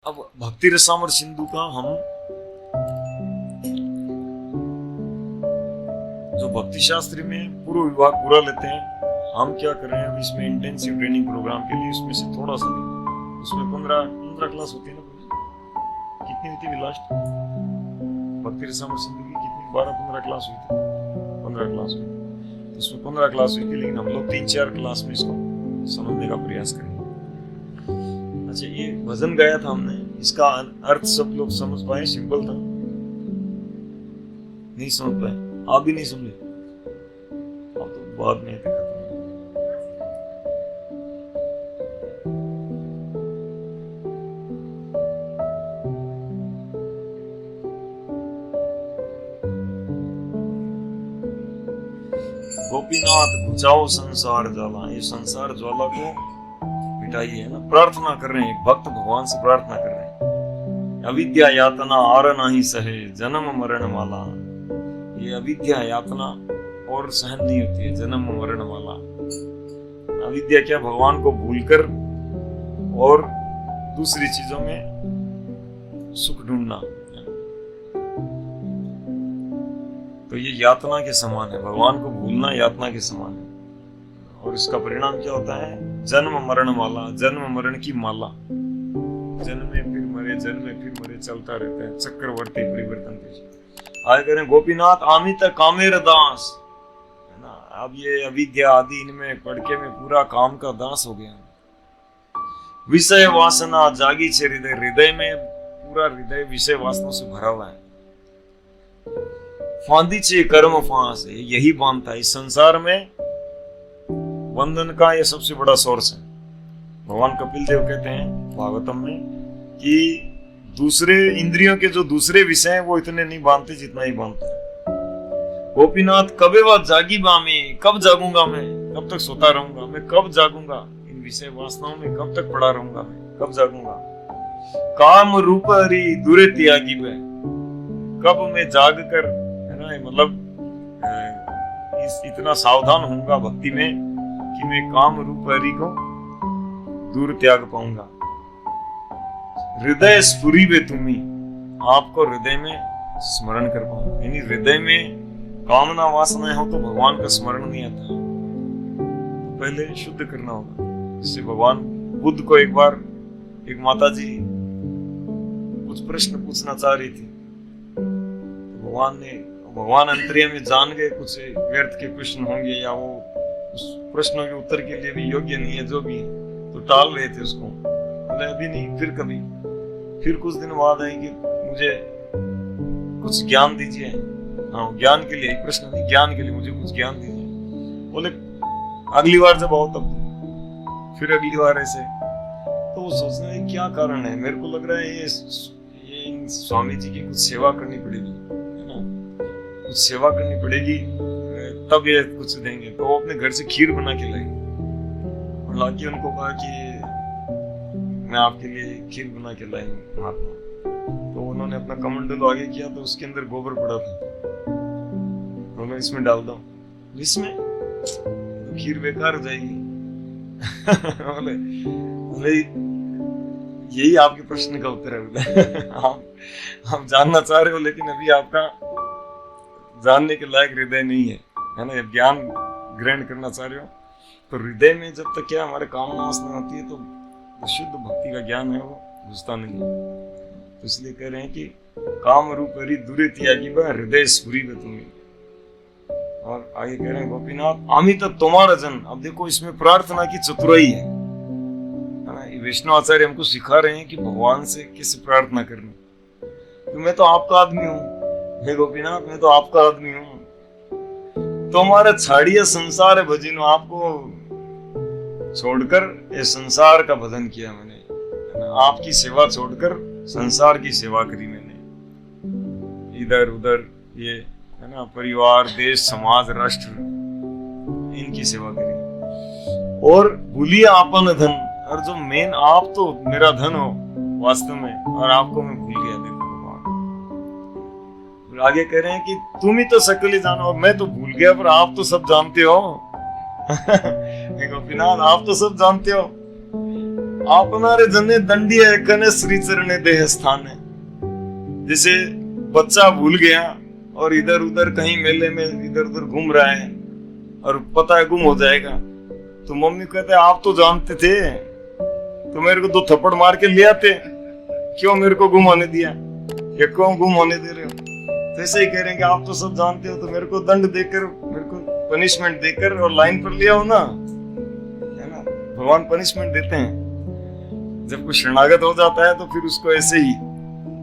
अब भक्ति रसामर सिंधु का हम जो भक्ति शास्त्री में पूर्व विभाग पूरा लेते हैं, हम क्या कर रहे हैं इसमें इंटेंसिव ट्रेनिंग प्रोग्राम के लिए उसमें से थोड़ा सा दें। उसमें 15 क्लास होती है ना, कितनी होती है लास्ट भक्ति रसामर सिंधु की? कितनी 12-15 क्लास हुई थी? 15 क्लास हुई, तो उसमें 15 क्लास हुई थी, लेकिन हम लोग 3-4 क्लास में इसको समझने का प्रयास करेंगे। अच्छा, ये भजन गाया था हमने, इसका अर्थ सब लोग समझ पाए? सिंपल था, नहीं समझ पाए? आप भी नहीं समझे? आप तो बाद में खत्म। गोपीनाथ बुझाओ संसार ज्वाला, ये संसार ज्वाला को मिटाइए ना। प्रार्थना कर रहे हैं, एक भक्त भगवान से प्रार्थना कर रहे हैं। अविद्या यातना आर नाही सहे जन्म मरण वाला, ये अविद्या यातना और सहन नहीं होती है, जन्म मरण वाला। अविद्या क्या? भगवान को भूलकर और दूसरी चीजों में सुख ढूंढना, तो ये यातना के समान है। भगवान को भूलना यातना के समान है, और इसका परिणाम क्या होता है? जन्म मरण वाला, जन्म मरण की माला, जन्मे फिर मरे, जन्मे फिर मरे, चलता रहता है चक्रवर्ती परिवर्तन पेश। आगे करें गोपीनाथ आमित कामेर दास, है ना। अब ये अविद्या आदि इनमें पड़के में पूरा काम का दास हो गया। विषय वासना जागी छे हृदय, हृदय में पूरा हृदय विषय वासना से भरा हुआ है। फांदी छे कर्म फांस, यही बांधता है इस संसार में बंधन का, ये सबसे बड़ा सोर्स है। भगवान कपिल देव कहते हैं भागवतम में कि दूसरे इंद्रियों के जो दूसरे विषय हैं वो इतने नहीं बांधते जितना ही बांधते हैं। गोपीनाथ कबे वह जागी बामे, कब जागूंगा मैं, कब तक सोता रहूंगा मैं, कब जागूंगा इन विषय वासनाओं में, कब तक पड़ा रहूंगा मैं, कब जागूंगा। काम रूप हरि दूरे त्यागी वह, कब मैं जाग कर, है ना, मतलब इतना सावधान होऊंगा भक्ति में कि मैं काम रूप हरि को दूर त्याग पाऊंगा। हृदय स्फुरी वे तुम्ही, आपको हृदय में स्मरण कर पाऊंगा। यानी हृदय में कामना वासना हो तो भगवान का स्मरण नहीं आता, तो पहले शुद्ध करना होगा। इससे भगवान बुद्ध को एक बार एक माता जी कुछ प्रश्न पूछना चाह रही थी, तो भगवान अंतर्यामी में जान गए कुछ व्यर्थ के प्रश्न होंगे या वो उस प्रश्नों के उत्तर के लिए भी योग्य नहीं है, जो भी है, तो टाल रहे थे उसको। बोले अभी नहीं, फिर कभी। फिर कुछ दिन बाद आएंगे, मुझे कुछ ज्ञान दीजिए। हाँ, ज्ञान के लिए, प्रश्न नहीं, ज्ञान के लिए मुझे कुछ ज्ञान दीजिए। बोले अगली बार जब आओ तब। फिर अगली बार ऐसे। तो वो सोचने में क्या कारण है, मेरे को लग रहा है ये स्वामी जी की कुछ सेवा करनी पड़ेगी, है ना, कुछ सेवा करनी पड़ेगी तब ये कुछ देंगे। तो वो अपने घर से खीर बना के लाई और लाके उनको कहा कि मैं आपके लिए खीर बना के लाई महात्मा। तो उन्होंने अपना कमंडल आगे किया, तो उसके अंदर गोबर पड़ा था, तो मैं इसमें डाल दूं, इसमें तो खीर बेकार हो जाएगी। बोले यही आपके प्रश्न का उत्तर है। आप जानना चाह रहे हो, लेकिन अभी आपका जानने के लायक हृदय नहीं है, है ना। जब ज्ञान ग्रहण करना चाह रहे हो तो हृदय में जब तक क्या हमारे कामना वासना होती है, तो शुद्ध भक्ति का ज्ञान है वो घुसता नहीं है। तो इसलिए कह रहे हैं कि काम रूप हरि दूरे त्यागी बा, हृदय स्फुरी बे तुम्हें। और आगे कह रहे हैं गोपीनाथ अमित तुम्हारा जन। अब देखो इसमें प्रार्थना की चतुराई है ना। वैष्णव आचार्य हमको सिखा रहे हैं कि भगवान से कैसे प्रार्थना करनी। तो मैं तो आपका आदमी हूँ, हे गोपीनाथ, मैं तो आपका आदमी हूँ, तुम्हारा छाड़िया संसार भजनो, आपको छोड़कर ये संसार का भजन किया मैंने, आपकी सेवा छोड़कर संसार की सेवा करी मैंने। इधर उधर ये, है ना, परिवार, देश, समाज, राष्ट्र, इनकी सेवा करी और भूलिए आपन धन। और जो मेन, आप तो मेरा धन हो वास्तव में, और आपको मैं भूल गया। देखो आगे कह रहे हैं कि तुम ही तो सकल ही जानो, और मैं तो भूल गया, पर आप तो सब जानते हो। गोपीनाथ, आप तो सब जानते हो। आपनारे जने दंडिया कने श्री चरणे देह स्थान है। जैसे बच्चा भूल गया और इधर उधर कहीं मेले में इधर उधर घूम रहा है और पता है गुम हो जाएगा, तो मम्मी कहते आप तो जानते थे, तो मेरे को 2 थप्पड़ मार के ले आते, क्यों मेरे को गुम होने दिया, या क्यों गुम होने दे रहे हो। तो ऐसे ही कह रहे हैं कि आप तो सब जानते हो, तो मेरे को दंड देकर, मेरे को पनिशमेंट देकर और लाइन पर ले आओ ना, है ना। भगवान पनिशमेंट देते हैं। जब कोई शरणागत हो जाता है तो फिर उसको ऐसे ही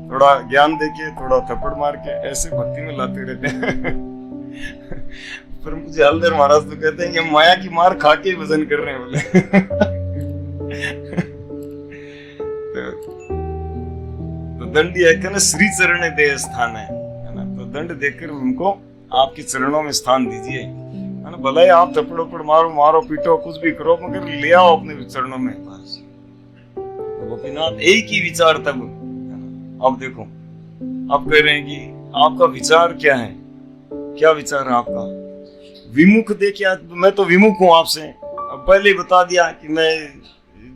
थोड़ा ज्ञान देके, थोड़ा थप्पड़ मार के ऐसे भक्ति में लाते रहते हैं। पर मुझे हल्दर महाराज तो कहते हैं कि माया की मार खा के भजन कर रहे हैं बोले। तो दंडी है ना श्री चरण दे स्थान है ना। तो दंड देकर उनको आपके चरणों में स्थान दीजिए, है ना। भले आप थप्पड़ उप्पड़ मारो पीटो कुछ भी करो, मगर ले आओ अपने चरणों में। तो गोपीनाथ एक ही विचार तब, अब देखो अब कह रहे हैं कि आपका विचार क्या है, क्या विचार है आपका। विमुख देखिए, मैं तो विमुख हूं आपसे। अब पहले ही बता दिया कि मैं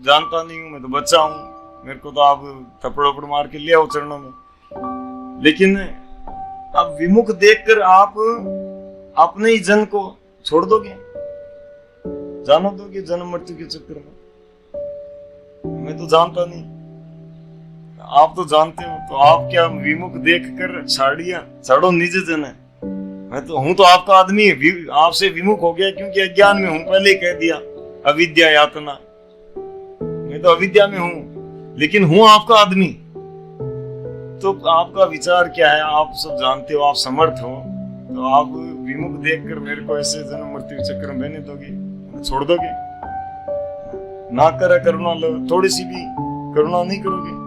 जानता नहीं हूं, मैं तो बच्चा हूं, मेरे को तो आप थप्पड़ वप्पड़ मार के ले आओ चरणों में। लेकिन अब विमुख देखकर आप अपने ही जन को छोड़ दोगे, जानो दोगे जन्म मृत्यु के चक्कर में। मैं तो जानता नहीं, आप तो जानते हो, तो आप क्या विमुख देखकर छाड़ो निज जन है। मैं तो हूं तो आपका आदमी, आपसे विमुख हो गया क्योंकि अज्ञान में हूं, पहले ही कह दिया अविद्या यातना। मैं तो अविद्या में हूं, लेकिन हूं आपका आदमी। तो आपका विचार क्या है, आप सब जानते हो, आप समर्थ हो, तो आप विमुख देखकर मेरे को ऐसे जन्म मृत्यु चक्र में रहने दोगे, छोड़ दोगे। ना करे करुणा लो, थोड़ी सी भी करुणा नहीं करोगे।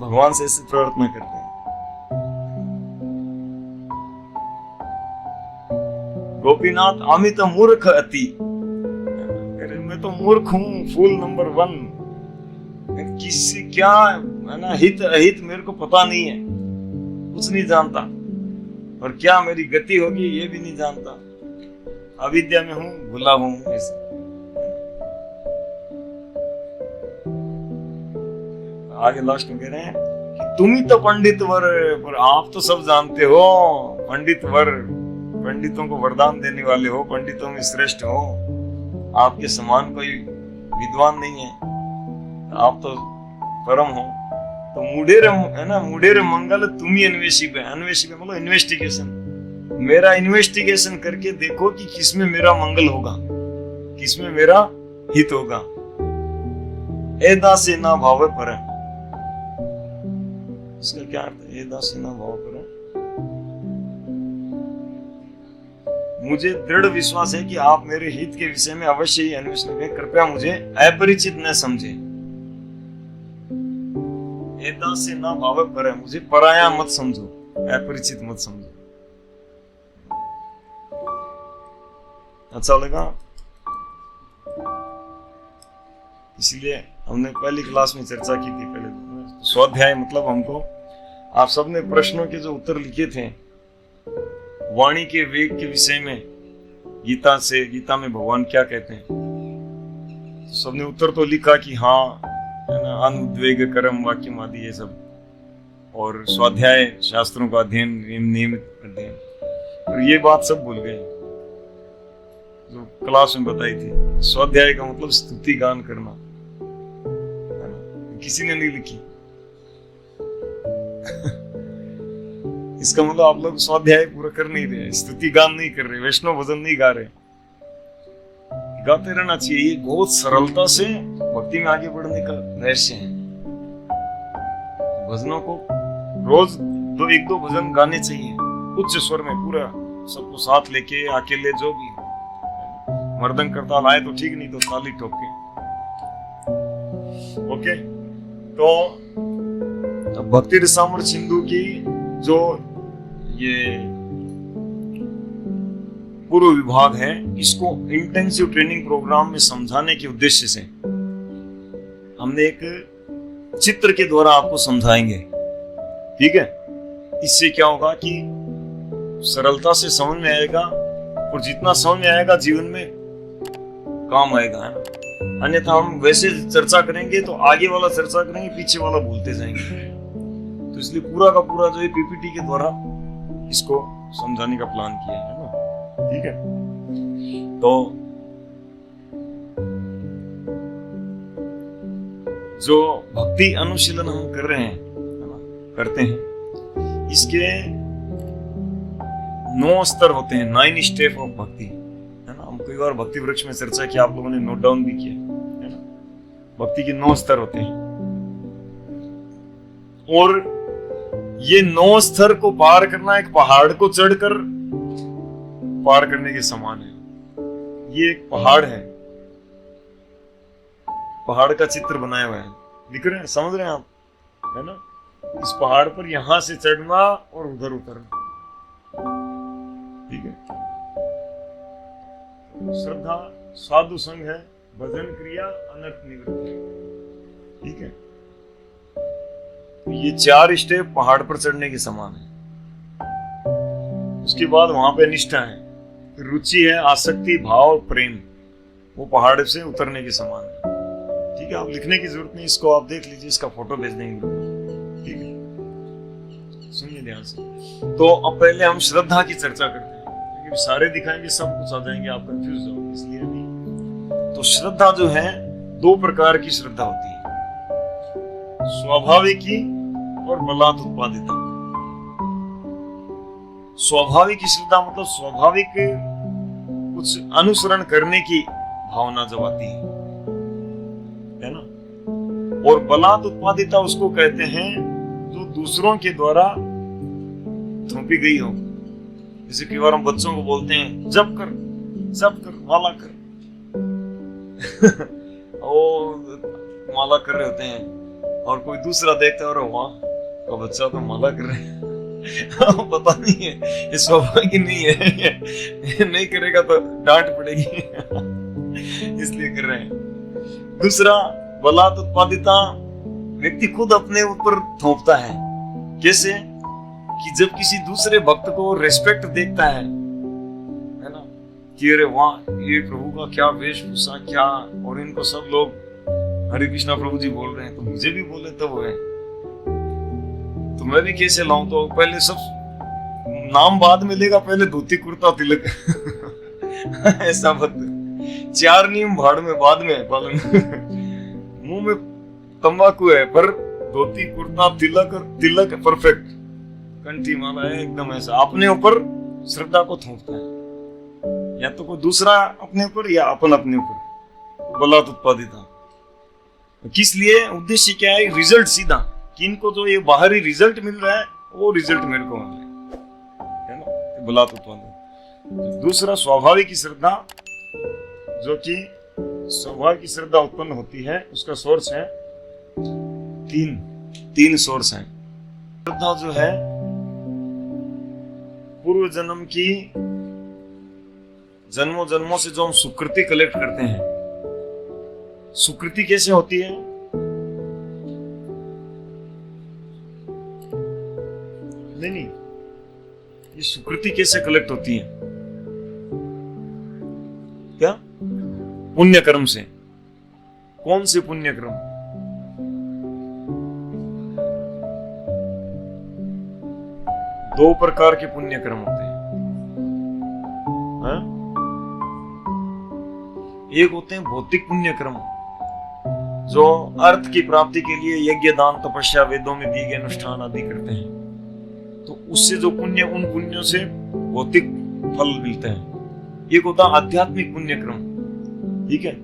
भगवान से ऐसे प्रार्थना करते हैं। गोपीनाथ अमित मूर्ख अति, मैं तो मूर्ख हूं, फूल नंबर 1। किसी क्या है ना, हित अहित मेरे को पता नहीं है, कुछ नहीं जानता, और क्या मेरी गति होगी ये भी नहीं जानता। अविद्या में हूं, भुला हूं ऐसे। आगे लास्ट में कह रहे हैं कि तुम ही तो पंडित वर, पर आप तो सब जानते हो। पंडित वर, पंडितों को वरदान देने वाले हो, पंडितों में श्रेष्ठ हो, आपके समान कोई विद्वान नहीं है, आप तो परम हो। तो मुडेर है ना, मुडेर मंगल तुम ही अन्वेषी पे, अन्वेषी पे मतलब इन्वेस्टिगेशन। मेरा इन्वेस्टिगेशन करके देखो कि किसमें मेरा मंगल होगा, किसमें मेरा हित होगा। एदा से ना भाव पर, इसका क्या अर्थ है, एदा से ना भाव पर। मुझे दृढ़ विश्वास है कि आप मेरे हित के विषय में अवश्य ही अन्वेषण करें, कृपया मुझे अपरिचित न समझे। एदा से ना भाव पर, मुझे पराया मत समझो, अपरिचित मत समझो। अच्छा लगा, इसलिए हमने पहली क्लास में चर्चा की थी। पहले स्वाध्याय मतलब हमको आप सबने प्रश्नों के जो उत्तर लिखे थे वाणी के वेग के विषय में, गीता से, गीता में भगवान क्या कहते हैं, तो सबने उत्तर तो लिखा कि हाँ, है ना, अनुद्वेग कर्म वाक्यम आदि ये सब, और स्वाध्याय शास्त्रों का अध्ययन, नियमित अध्ययन। और ये बात सब भूल गए जो क्लास में बताई थी। स्वाध्याय का मतलब स्तुति गान करना, है ना, किसी ने नहीं लिखी। इसका मतलब आप लोग स्वाध्याय पूरा कर नहीं रहे, स्तुति गान नहीं कर रहे, वैष्णव भजन नहीं गा रहे। गाते रहना चाहिए, ये बहुत सरलता से भक्ति में आगे बढ़ने का रहस्य है। भजनों को रोज 1-2 भजन गाने चाहिए उच्च स्वर में, पूरा सबको साथ लेके, अकेले, जो भी। मर्दंग करताल आए तो ठीक, नहीं तो ताली ठोक के। ओके, तो भक्ति रसामृत सिंधु की जो ये पूर्व विभाग है, इसको इंटेंसिव ट्रेनिंग प्रोग्राम में समझाने के उद्देश्य से हमने एक चित्र के द्वारा आपको समझाएंगे। ठीक है, इससे क्या होगा कि सरलता से समझ में आएगा, और जितना समझ में आएगा जीवन में काम आएगा, है ना। अन्यथा हम वैसे चर्चा करेंगे तो आगे वाला चर्चा करेंगे, पीछे वाला भूलते जाएंगे। तो इसलिए पूरा का पूरा जो है पीपीटी के द्वारा इसको समझाने का प्लान किया है ना। ठीक है, तो जो भक्ति अनुशीलन हम कर रहे हैं, है ना, करते हैं, इसके 9 स्तर होते हैं, 9 स्टेप ऑफ भक्ति, है ना। हम कई बार भक्ति वृक्ष में चर्चा किया, आप लोगों ने नोट डाउन भी किया, है ना। भक्ति के 9 स्तर होते हैं और ये 9 स्तर को पार करना एक पहाड़ को चढ़कर पार करने के समान है। ये एक पहाड़ है, पहाड़ का चित्र बनाया हुआ है, दिख रहे हैं, समझ रहे हैं आप, है ना। इस पहाड़ पर यहां से चढ़ना और उधर उतरना, ठीक है। श्रद्धा साधु संग है, भजन क्रिया अनर्थ निवृत्ति, ठीक है। तो ये 4 स्टेप पहाड़ पर चढ़ने के समान है। उसके बाद वहां पे निष्ठा है, रुचि है, आसक्ति, भाव, प्रेम, वो पहाड़ से उतरने के समान है। ठीक है, आप लिखने की जरूरत नहीं, इसको आप देख लीजिए, इसका फोटो भेज देंगे, ठीक है। सुनिए ध्यान से। तो अब पहले हम श्रद्धा की चर्चा करते हैं, क्योंकि सारे दिखाएंगे सब कुछ आ जाएंगे, आप कंफ्यूज जाओगे, इसलिए अभी। तो श्रद्धा जो है 2 प्रकार की श्रद्धा होती है, स्वाभाविकी और बलात् उत्पादिता। स्वाभाविक श्रद्धा मतलब स्वाभाविक कुछ अनुसरण करने की भावना जब आती है ना। और बलात् उत्पादिता उसको कहते हैं जो दूसरों के द्वारा थोपी गई हो। जैसे कई बार हम बच्चों को बोलते हैं जप कर, माला कर और माला कर रहे होते हैं, और कोई दूसरा देखता है और वाह का बच्चा तो माला कर रहे हैं पता नहीं है, ये स्वाभाविक नहीं है, ये नहीं करेगा तो डांट पड़ेगी इसलिए कर रहे हैं। दूसरा बलात् उत्पादिता, व्यक्ति खुद अपने ऊपर थोपता है। कैसे कि जब किसी दूसरे भक्त को रेस्पेक्ट देखता है ना, कि अरे वाह ये प्रभु का क्या वेशभूषा, क्या, और इनको सब लोग हरे कृष्णा प्रभु जी बोल रहे हैं, तो मुझे भी बोले तो वो है, तो मैं भी कैसे लाऊं। तो पहले सब नाम बाद में लेगा, पहले धोती कुर्ता तिलक ऐसा भक्त। 4 नियम भाड़ में बाद में पालन मुंह में तंबाकू है पर धोती कुर्ता तिलक परफेक्ट, कंठी माला है एकदम ऐसा, अपने ऊपर श्रद्धा को थोपता है, या तो कोई दूसरा अपने ऊपर या अपन अपने ऊपर। बलात् उत्पादिता किस लिए, उद्देश्य क्या है, रिजल्ट सीधा, कि इनको जो ये बाहरी रिजल्ट मिल रहा है वो रिजल्ट मेरे को मिल रहा है ना, बलात् उत्पादिता। दूसरा स्वाभाविक श्रद्धा, जो कि स्वाभाविक की श्रद्धा उत्पन्न होती है, उसका सोर्स है 3 सोर्स हैं। श्रद्धा जो है पूर्व जन्म की, जन्मों जन्मों से जो हम सुकृति कलेक्ट करते हैं। सुकृति कैसे होती है, नहीं, ये सुकृति कैसे कलेक्ट होती है, क्या, पुण्य कर्म से। कौन से पुण्य कर्म, दो प्रकार के पुण्य कर्म होते हैं, एक होते हैं भौतिक पुण्य कर्म, जो अर्थ की प्राप्ति के लिए यज्ञ, दान, तपस्या, वेदों में दिए गए अनुष्ठान आदि करते हैं। तो उससे जो पुण्य, उन पुण्यों से भौतिक फल मिलते हैं। एक होता है आध्यात्मिक पुण्य क्रम, ठीक है,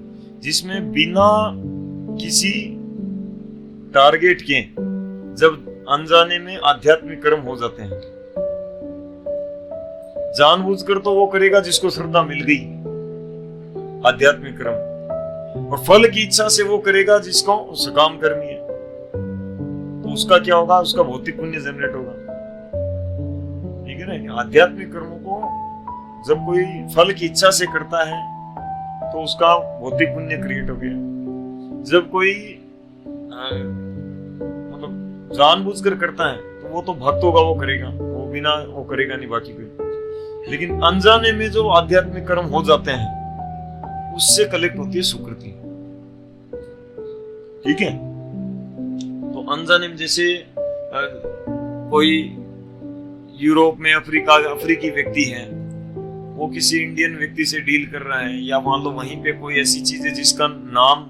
जिसमें बिना किसी टारगेट के जब अनजाने में आध्यात्मिक कर्म हो जाते हैं। जानबूझकर तो वो करेगा जिसको श्रद्धा मिल गई, आध्यात्मिक कर्म, और फल की इच्छा से वो करेगा जिसको सकाम कर्मी है, तो उसका क्या होगा, उसका भौतिक पुण्य जनरेट होगा, ठीक है ना। आध्यात्मिक कर्मों को जब कोई फल की इच्छा से करता है तो उसका भौतिक पुण्य क्रिएट हो गया। जब कोई मतलब जानबूझकर करता है तो वो तो भक्त होगा, वो करेगा, वो बिना वो करेगा नहीं बाकी कोई। लेकिन अनजाने में जो आध्यात्मिक कर्म हो जाते हैं उससे कलेक्ट होती है सुकृति। ठीक है। तो अनजाने में जैसे कोई यूरोप में अफ्रीकी व्यक्ति है, वो किसी इंडियन व्यक्ति से डील कर रहा है, या मान लो वहीं पे कोई ऐसी चीज है जिसका नाम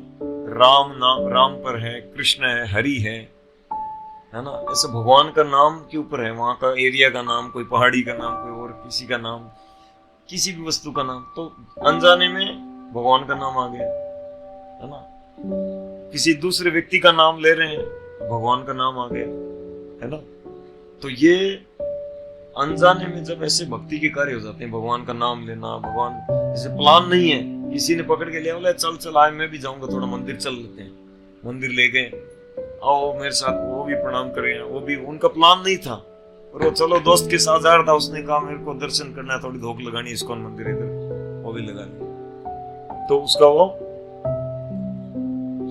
राम पर है, कृष्ण है, हरि है ना, ऐसे भगवान का नाम के ऊपर है, वहां का एरिया का नाम, कोई पहाड़ी का नाम, कोई और किसी का नाम, किसी भी वस्तु का नाम, तो अनजाने में भगवान का नाम आ गया, है ना। किसी दूसरे व्यक्ति का नाम ले रहे हैं, भगवान का नाम आ गया, है ना। तो ये अनजाने में जब ऐसे भक्ति के कार्य हो जाते हैं, भगवान का नाम लेना, भगवान जैसे प्लान नहीं है, किसी ने पकड़ के लिया, बोला चल आए मैं भी जाऊंगा, थोड़ा मंदिर चल लेते हैं, मंदिर ले गए, आओ मेरे साथ, वो भी प्रणाम करें, वो भी, उनका प्लान नहीं था, और वो चलो दोस्त के साथ जा रहा था, उसने कहा मेरे को दर्शन करना है, थोड़ी धोख लगानी, इस्कॉन मंदिर इधर, वो भी लगा लिया, तो उसका वो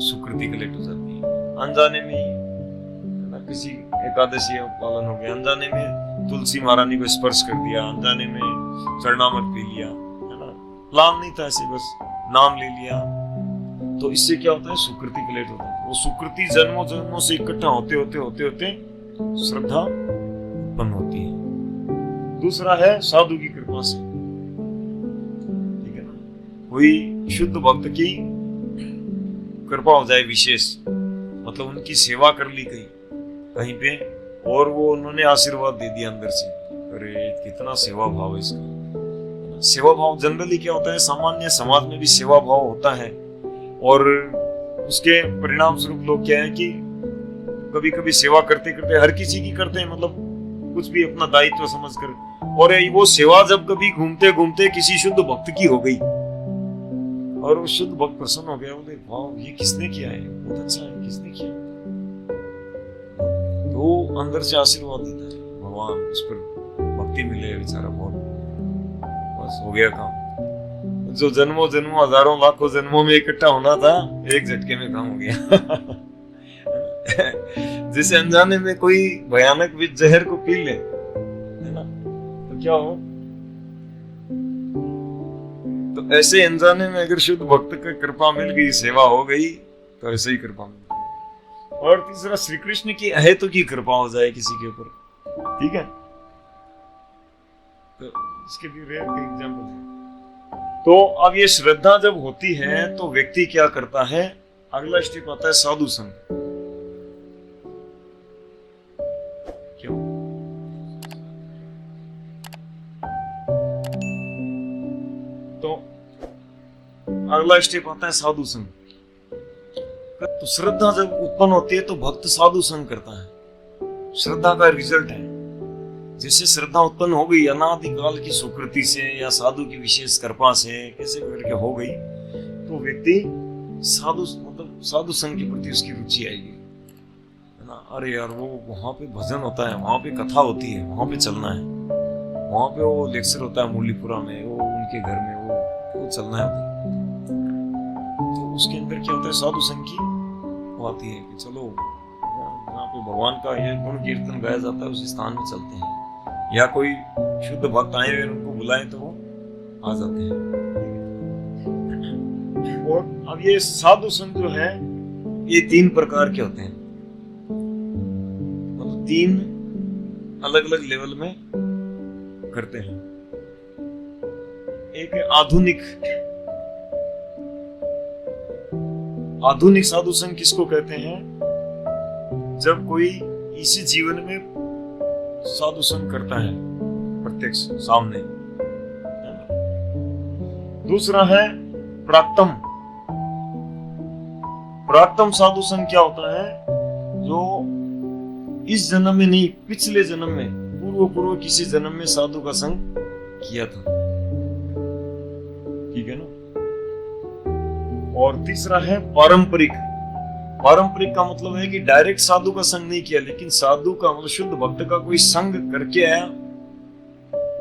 सुकृति कलेक्ट हो जाती है। अनजाने में किसी एकादशी पालन हो गया, अनजाने में तुलसी महारानी को स्पर्श कर दिया, अनजाने में चरणामृत पी लिया, है ना, प्लान नहीं था, ऐसे बस नाम ले लिया, तो इससे क्या होता है, सुकृति कलेक्ट होता है। वो सुकृति जन्मों जन्मों से इकट्ठा होते होते श्रद्धा उत्पन्न होती है। दूसरा है साधु की कृपा से, ठीक है ना, कोई शुद्ध भक्त की कृपा हो जाए विशेष, मतलब उनकी सेवा कर ली कहीं पे, और वो उन्होंने आशीर्वाद दे दिया अंदर से, अरे कितना सेवा भाव है इसका। सेवा भाव जनरली क्या होता है, सामान्य समाज में भी सेवा भाव होता है, और उसके परिणाम स्वरूप लोग क्या है कि कभी कभी सेवा करते करते, हर किसी की करते हैं, मतलब कुछ भी अपना दायित्व समझकर, और वो सेवा जब कभी घूमते घूमते किसी शुद्ध भक्त की हो गई, और वो शुद्ध भक्त प्रसन्न हो गया, बोले वाह ये किसने किया है, बहुत अच्छा है, किसने किया, तो अंदर से आशीर्वाद देता है भगवान, उस पर भक्ति मिले बेचारा, बहुत बस हो गया काम। जो जन्मों हजारों लाखों जन्मों में इकट्ठा होना था, एक झटके में काम हो गया। जैसे अनजाने में कोई भयानक विष जहर को पी ले, है ना, तो क्या हो, तो ऐसे अनजाने में अगर शुद्ध भक्त की कृपा मिल गई, सेवा हो गई, तो ऐसे ही कृपा मिल गई। और तीसरा, श्री कृष्ण की अहेतु की कृपा हो जाए किसी के ऊपर, ठीक है, तो इसके भी रेयर के एग्जांपल है। तो अब ये श्रद्धा जब होती है तो व्यक्ति क्या करता है, अगला स्टेप आता है साधु संग। क्यों? तो अगला स्टेप आता है साधु संग। तो श्रद्धा जब उत्पन्न होती है तो भक्त साधु संग करता है, श्रद्धा का रिजल्ट है। जैसे श्रद्धा उत्पन्न हो गई अनादिकाल की सुकृति से या साधु की विशेष कृपा से कैसे करके हो गई, तो व्यक्ति साधु मतलब साधु संघ के प्रति उसकी रुचि आएगी, है ना। अरे यार वो वहां पे भजन होता है, वहां पे कथा होती है, वहां पे चलना है, वहां पे वो लेक्चर होता है मूलीपुरा में, वो उनके घर में वो चलना है। तो उसके अंदर क्या होता है, साधु संघ की वो आती है कि चलो यहाँ पे भगवान का ये गुण कीर्तन गाया जाता है, उस स्थान में चलते हैं, या कोई शुद्ध भक्त आए हुए उनको बुलाएं तो वो आ जाते हैं। और अब ये साधु संघ जो है ये 3 प्रकार के होते हैं, मतलब 3 अलग अलग लेवल में करते हैं। एक है आधुनिक साधु संघ किसको कहते हैं, जब कोई इसी जीवन में साधु संग करता है प्रत्यक्ष सामने। दूसरा है प्राक्तम साधु संग क्या होता है, जो इस जन्म में नहीं पिछले जन्म में पूर्व किसी जन्म में साधु का संग किया था, ठीक है ना। और तीसरा है पारंपरिक का मतलब है कि डायरेक्ट साधु का संग नहीं किया, लेकिन साधु का मतलब शुद्ध भक्त का कोई संग करके आया,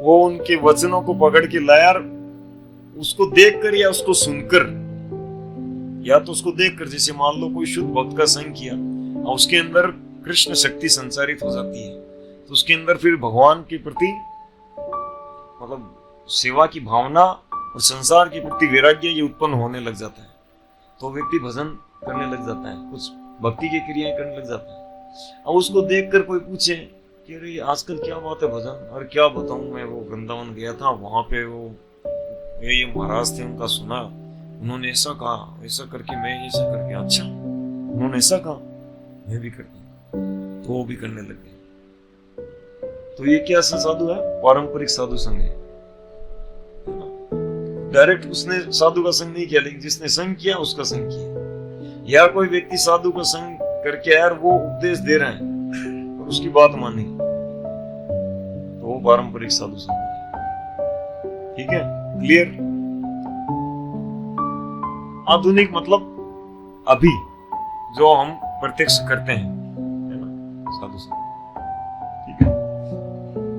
वो उनके वचनों को पकड़ के लाया, उसको देखकर या उसको सुनकर, या तो उसको देखकर, जैसे मान लो कोई शुद्ध भक्त का संग किया और उसके अंदर कृष्ण शक्ति संचारित हो जाती है, तो उसके अंदर फिर भगवान के प्रति मतलब सेवा की भावना और संसार के प्रति वैराग्य ये उत्पन्न होने लग जाता है, तो व्यक्ति भजन करने लग जाता है, कुछ भक्ति की क्रियाएं करने लग जाता है। अब उसको देखकर कोई पूछे कि अरे आजकल क्या बात है भजन, और क्या बताऊं मैं, वो वृंदावन गया था, वहां पे वो ये महाराज थे, उनका सुना, उन्होंने ऐसा कहा, ऐसा करके मैं ऐसा करके, अच्छा उन्होंने ऐसा कहा, मैं भी करता हूं, तो वो भी करने लग गए। तो ये क्या साधु है? पारंपरिक साधु संघ है। डायरेक्ट उसने साधु का संग नहीं किया, लेकिन जिसने संग किया उसका संग किया। या कोई व्यक्ति साधु का संग करके यार वो उपदेश दे रहा है और उसकी बात मानी, तो वो पारंपरिक साधु संग है। ठीक है, क्लियर? आधुनिक मतलब अभी जो हम प्रत्यक्ष करते हैं, है ना, साधु संग। ठीक है,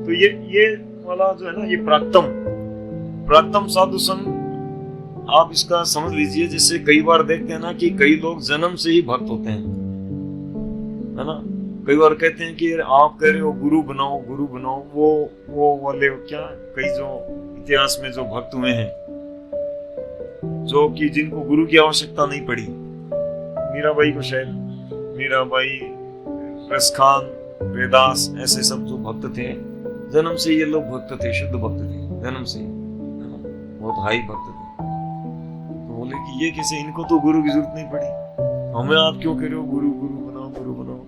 तो ये वाला जो है ना, ये प्राक्तम साधु संग, आप इसका समझ लीजिए। जैसे कई बार देखते हैं ना कि कई लोग जन्म से ही भक्त होते हैं, है ना। कई बार कहते हैं कि आप कह रहे हो गुरु बनाओ गुरु बनाओ, वो वाले क्या, कई जो इतिहास में जो भक्त हुए हैं, जो कि जिनको गुरु की आवश्यकता नहीं पड़ी, मीराबाई को शायद, मीराबाई, रसखान, वेदास, ऐसे सब जो भक्त थे, जन्म से ये लोग भक्त थे, शुद्ध भक्त थे, जन्म से बहुत हाई भक्त थे। तो बोले कि ये कैसे, इनको तो गुरु की जरूरत नहीं पड़ी, हमें आप क्यों कह रहे हो गुरु बनाओ गुरु बनाओ।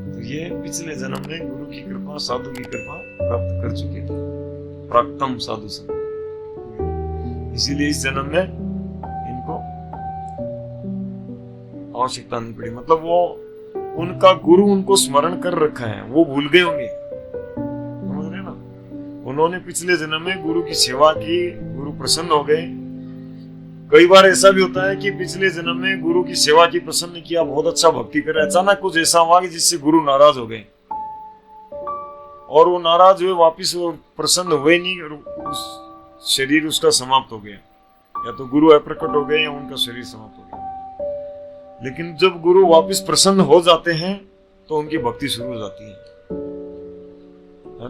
तो ये पिछले जन्म में गुरु की कृपा, साधु की कृपा प्राप्त कर चुके थे, प्राक्तम साधु संग। इसीलिए इस जन्म में इनको आवश्यकता नहीं पड़ी, मतलब वो उनका गुरु उनको स्मरण कर रखा है, वो भूल गए होंगे, समझ रहे ना। उन्होंने पिछले जन्म में गुरु की सेवा की, गुरु प्रसन्न हो गए। कई बार ऐसा भी होता है कि पिछले जन्म में गुरु की सेवा की, प्रसन्न किया, बहुत अच्छा भक्ति करे, अचानक कुछ ऐसा हुआ कि जिससे गुरु नाराज हो गए, और वो नाराज हुए, वापिस वो प्रसन्न हुए नहीं, और उस शरीर उसका समाप्त हो गया, या तो गुरु अप्रकट हो गए या उनका शरीर समाप्त हो गया। लेकिन जब गुरु वापिस प्रसन्न हो जाते हैं तो उनकी भक्ति शुरू हो जाती है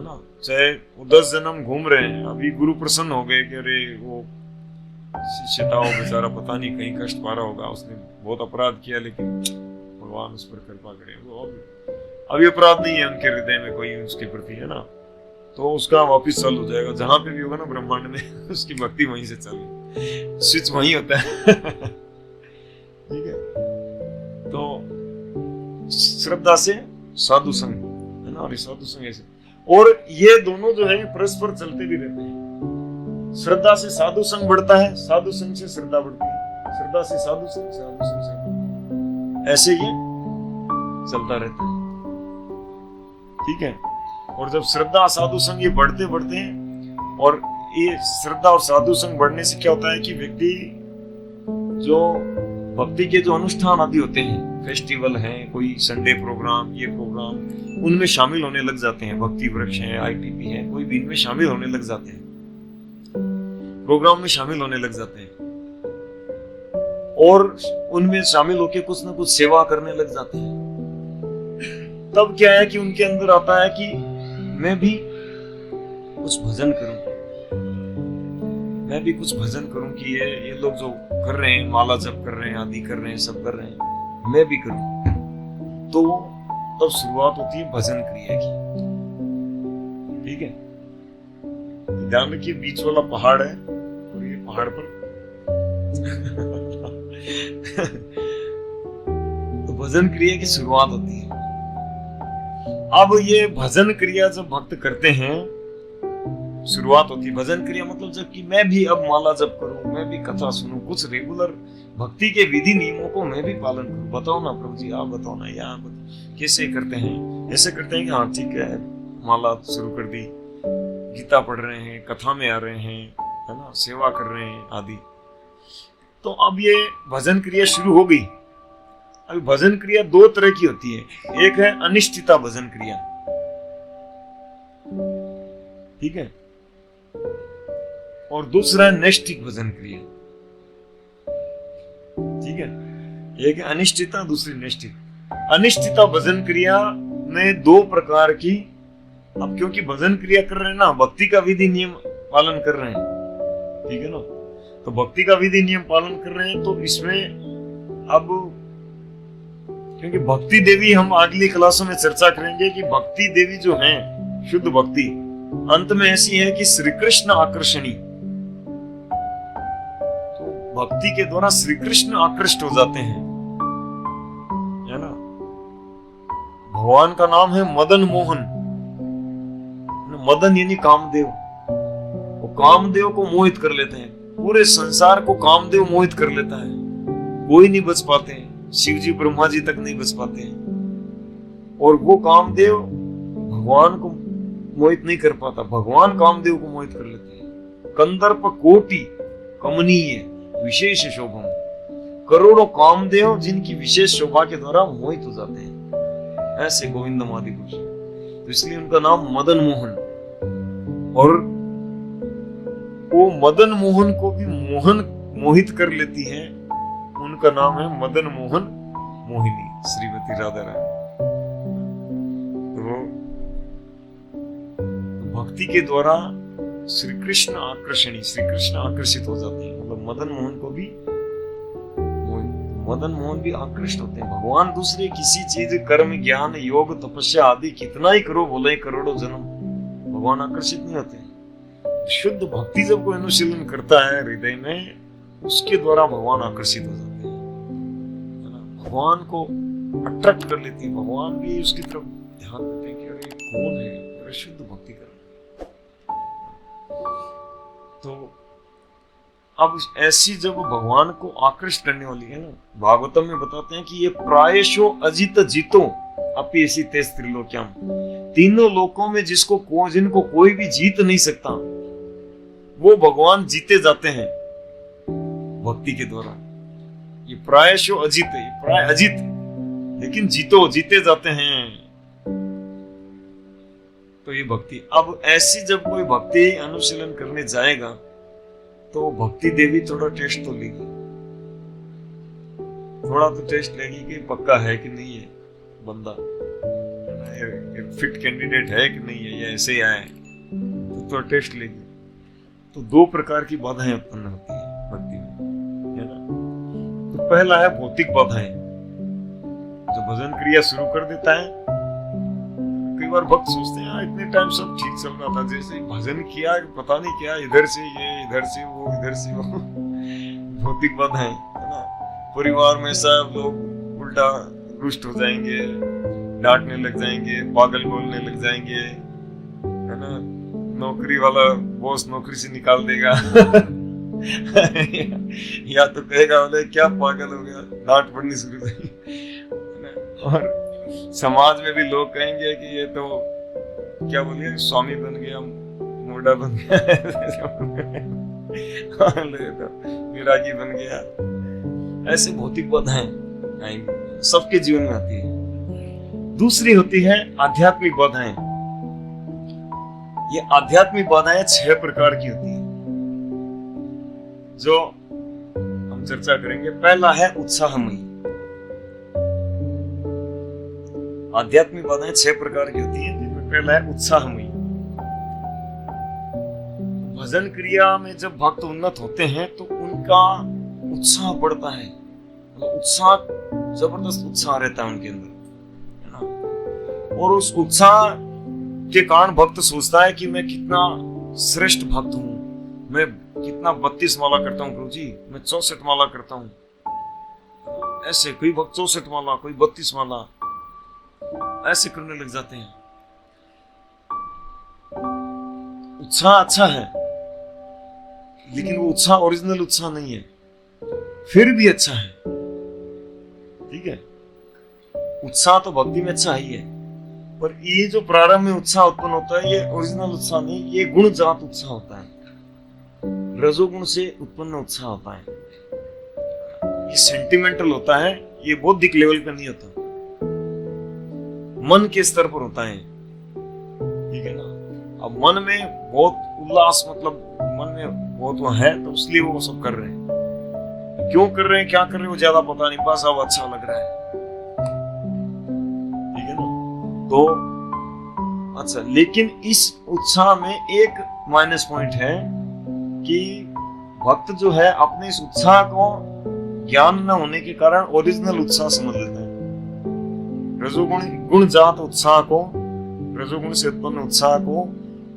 ना। चाहे वो 10 जन्म घूम रहे हैं, अभी गुरु प्रसन्न हो गए कि अरे वो शिष्य था, वो बेचारा पता नहीं कहीं कष्ट पा रहा होगा, उसने बहुत अपराध किया, लेकिन भगवान उस पर कृपा करे, वो अभी अपराध नहीं है उनके हृदय में कोई उसके प्रति, है ना। तो उसका वापिस चालू हो जाएगा, जहां पे भी होगा ना ब्रह्मांड में उसकी भक्ति वहीं से चालू, स्विच वहीं होता है। ठीक है, तो श्रद्धा से साधु संग, है ना, और साधु संग ऐसे, और ये दोनों जो है परस्पर चलते भी रहते हैं। श्रद्धा से साधु संग बढ़ता है, साधु संग से श्रद्धा बढ़ती है, श्रद्धा से साधु संग, साधु संग से, ऐसे ये चलता रहता है। ठीक है, और जब श्रद्धा साधु संग ये बढ़ते बढ़ते हैं, और ये श्रद्धा और साधु संग बढ़ने से क्या होता है कि व्यक्ति जो भक्ति के जो अनुष्ठान आदि होते हैं, फेस्टिवल है, कोई संडे प्रोग्राम, ये प्रोग्राम, उनमें शामिल होने लग जाते हैं। भक्ति वृक्ष है, ITP है, कोई भी इनमें शामिल होने लग जाते हैं, प्रोग्राम में शामिल होने लग जाते हैं, और उनमें शामिल होकर कुछ ना कुछ सेवा करने लग जाते हैं। तब क्या है कि उनके अंदर आता है कि मैं भी कुछ भजन करूं, मैं भी कुछ भजन करूं, कि ये लोग जो कर रहे हैं, माला जप कर रहे हैं, आदि कर रहे हैं, सब कर रहे हैं, मैं भी करूं। तो तब शुरुआत होती है भजन क्रिया की। ठीक है, ध्यान रखिए, बीच वाला पहाड़ है और ये पहाड़ पर तो भजन क्रिया की शुरुआत होती है। अब ये भजन क्रिया जब भक्त करते हैं, शुरुआत होती है भजन क्रिया, मतलब जब कि मैं भी अब माला जप करूं, मैं भी कथा सुनूं, कुछ रेगुलर भक्ति के विधि नियमों को मैं भी पालन करूं। बताओ ना प्रभु जी, आप बताओ ना, या कैसे करते हैं? ऐसे करते हैं कि हाँ ठीक है, माला शुरू कर दी, गीता पढ़ रहे हैं, कथा में आ रहे हैं, है ना, सेवा कर रहे हैं आदि। तो अब ये भजन क्रिया शुरू हो गई। अभी भजन क्रिया दो तरह की होती है, एक है अनिष्ठिता भजन क्रिया, ठीक है, और दूसरा है नैष्ठिक भजन क्रिया। ठीक है, एक है अनिष्ठिता, दूसरी नैष्ठिक। अनिष्ठिता भजन क्रिया में दो प्रकार की, अब क्योंकि भजन क्रिया कर रहे हैं ना, भक्ति का विधि नियम पालन कर रहे हैं, ठीक है ना, तो भक्ति का विधि नियम पालन कर रहे हैं, तो इसमें अब क्योंकि भक्ति देवी हम अगली क्लासों में चर्चा करेंगे कि भक्ति देवी जो है, शुद्ध भक्ति अंत में ऐसी है कि श्री कृष्ण आकर्षणी, तो भक्ति के द्वारा श्री कृष्ण आकृष्ट हो जाते हैं, है ना। भगवान का नाम है मदन मोहन, मदन यानी कामदेव, वो कामदेव को मोहित कर लेते हैं, पूरे संसार को कामदेव मोहित कर लेता है, कोई नहीं बच पाते हैं, शिव जी ब्रह्मा जी तक नहीं बच पाते हैं, और वो कामदेव भगवान को मोहित नहीं कर पाता, भगवान कामदेव को मोहित कर लेते हैं। कंदर्प कोटि कमनीय विशेष शोभम, करोड़ों कामदेव जिनकी विशेष शोभा के द्वारा मोहित हो जाते हैं, ऐसे गोविंदम आदि पुरुष, तो इसलिए उनका नाम मदन मोहन। और वो मदन मोहन को भी मोहित कर लेती है, उनका नाम है मदन मोहन मोहिनी, श्रीमती राधा रानी। तो भक्ति के द्वारा श्री कृष्ण आकर्षणी, श्री कृष्ण आकर्षित हो जाते हैं, मतलब मदन मोहन को भी मदन मोहन भी आकृष्ट होते हैं। भगवान दूसरे किसी चीज, कर्म, ज्ञान, योग, तपस्या आदि कितना ही करो, बोले करोड़ों जन्म, भगवान आकर्षित नहीं होते। शुद्ध भक्ति जब कोई अनुशीलन करता है हृदय में, उसके द्वारा भगवान आकर्षित हो जाते हैं, भगवान को अट्रैक्ट कर लेती है, भगवान भी उसकी तरफ ध्यान देते हैं कि अरे कौन है, अरे शुद्ध भक्ति कर रहा है। तो अब ऐसी जब भगवान को आकृष्ट करने वाली है ना, भागवतम में बताते हैं कि ये प्रायशो अजित जीतो अपि ऐसी तेज त्रिलोक्याम, तीनों लोकों में जिनको कोई भी जीत नहीं सकता, वो भगवान जीते जाते हैं भक्ति के द्वारा। ये प्रायशो अजित है, प्राय अजित, लेकिन जीते जाते हैं, तो ये भक्ति। अब ऐसी जब कोई भक्ति अनुशीलन करने जाएगा तो भक्ति देवी थोड़ा टेस्ट तो लेगी, थोड़ा तो टेस्ट लेगी कि पक्का है कि नहीं है बंदा, फिट कैंडिडेट है कि नहीं है, या ऐसे ही आए, तो थोड़ा टेस्ट लेगी। तो दो प्रकार की बाधाएं उत्पन्न होती है भक्ति में, है ना। तो पहला है भौतिक बाधाएं, जो भजन क्रिया शुरू कर देता है। कई बार भक्त सोचते हैं इतने टाइम सब ठीक चल रहा था, जैसे भजन किया पता नहीं क्या, इधर से ये, इधर से वो, इधर से वो, भौतिक बाधाएं, है ना। परिवार में सब लोग उल्टा रुष्ट हो जाएंगे, डांटने लग जाएंगे, पागल बोलने लग जाएंगे, है ना। नौकरी वाला बॉस नौकरी से निकाल देगा या तो कहेगा बोले क्या पागल हो गया, डांट पड़नी शुरू हो गई। और समाज में भी लोग कहेंगे कि ये तो क्या बोलिए, स्वामी बन गया, मोड़ा बन गया, तो विरागी बन गया। ऐसे भौतिक बाधाएं सबके जीवन में आती है। दूसरी होती है आध्यात्मिक बाधाएं। ये आध्यात्मिक बाधाएं 6 प्रकार की होती है, जो हम चर्चा करेंगे। पहला है उत्साहमयी। आध्यात्मिक बाधाएं 6 प्रकार की होती हैं, जिनमें पहला है उत्साहमयी। भजन क्रिया में जब भक्त उन्नत होते हैं तो उनका उत्साह बढ़ता है, उत्साह, जबरदस्त उत्साह रहता है उनके अंदर, है ना। और उस उत्साह के कारण भक्त सोचता है कि मैं कितना श्रेष्ठ भक्त हूं, मैं कितना 32 माला करता हूं गुरुजी, मैं 64 माला करता हूं। ऐसे कोई भक्त 64 माला, कोई 32 माला ऐसे करने लग जाते हैं। उत्साह अच्छा है, लेकिन वो उत्साह ओरिजिनल उत्साह नहीं है, फिर भी अच्छा है, ठीक है। उत्साह तो भक्ति में अच्छा ही है, पर ये जो प्रारंभ में उत्साह उत्पन्न होता है, ये ओरिजिनल उत्साह नहीं, ये गुणजात उत्साह होता है, रजोगुण से उत्पन्न उत्साह होता है। ये सेंटिमेंटल होता है, ये बौद्धिक लेवल पे नहीं होता, मन के स्तर पर होता है, ठीक है ना। अब मन में बहुत उल्लास, मतलब मन में बहुत वो है, तो इसलिए वो सब कर रहे हैं। क्यों कर रहे हैं, क्या कर रहे हैं, वो ज्यादा पता नहीं, बस अब अच्छा लग रहा है, ठीक है ना। तो अच्छा, लेकिन इस उत्साह में एक माइनस पॉइंट है कि भक्त जो है अपने इस उत्साह को ज्ञान न होने के कारण ओरिजिनल उत्साह समझ लेता है। रजोगुण गुण जात उत्साह को, रजोगुण से उत्पन्न उत्साह को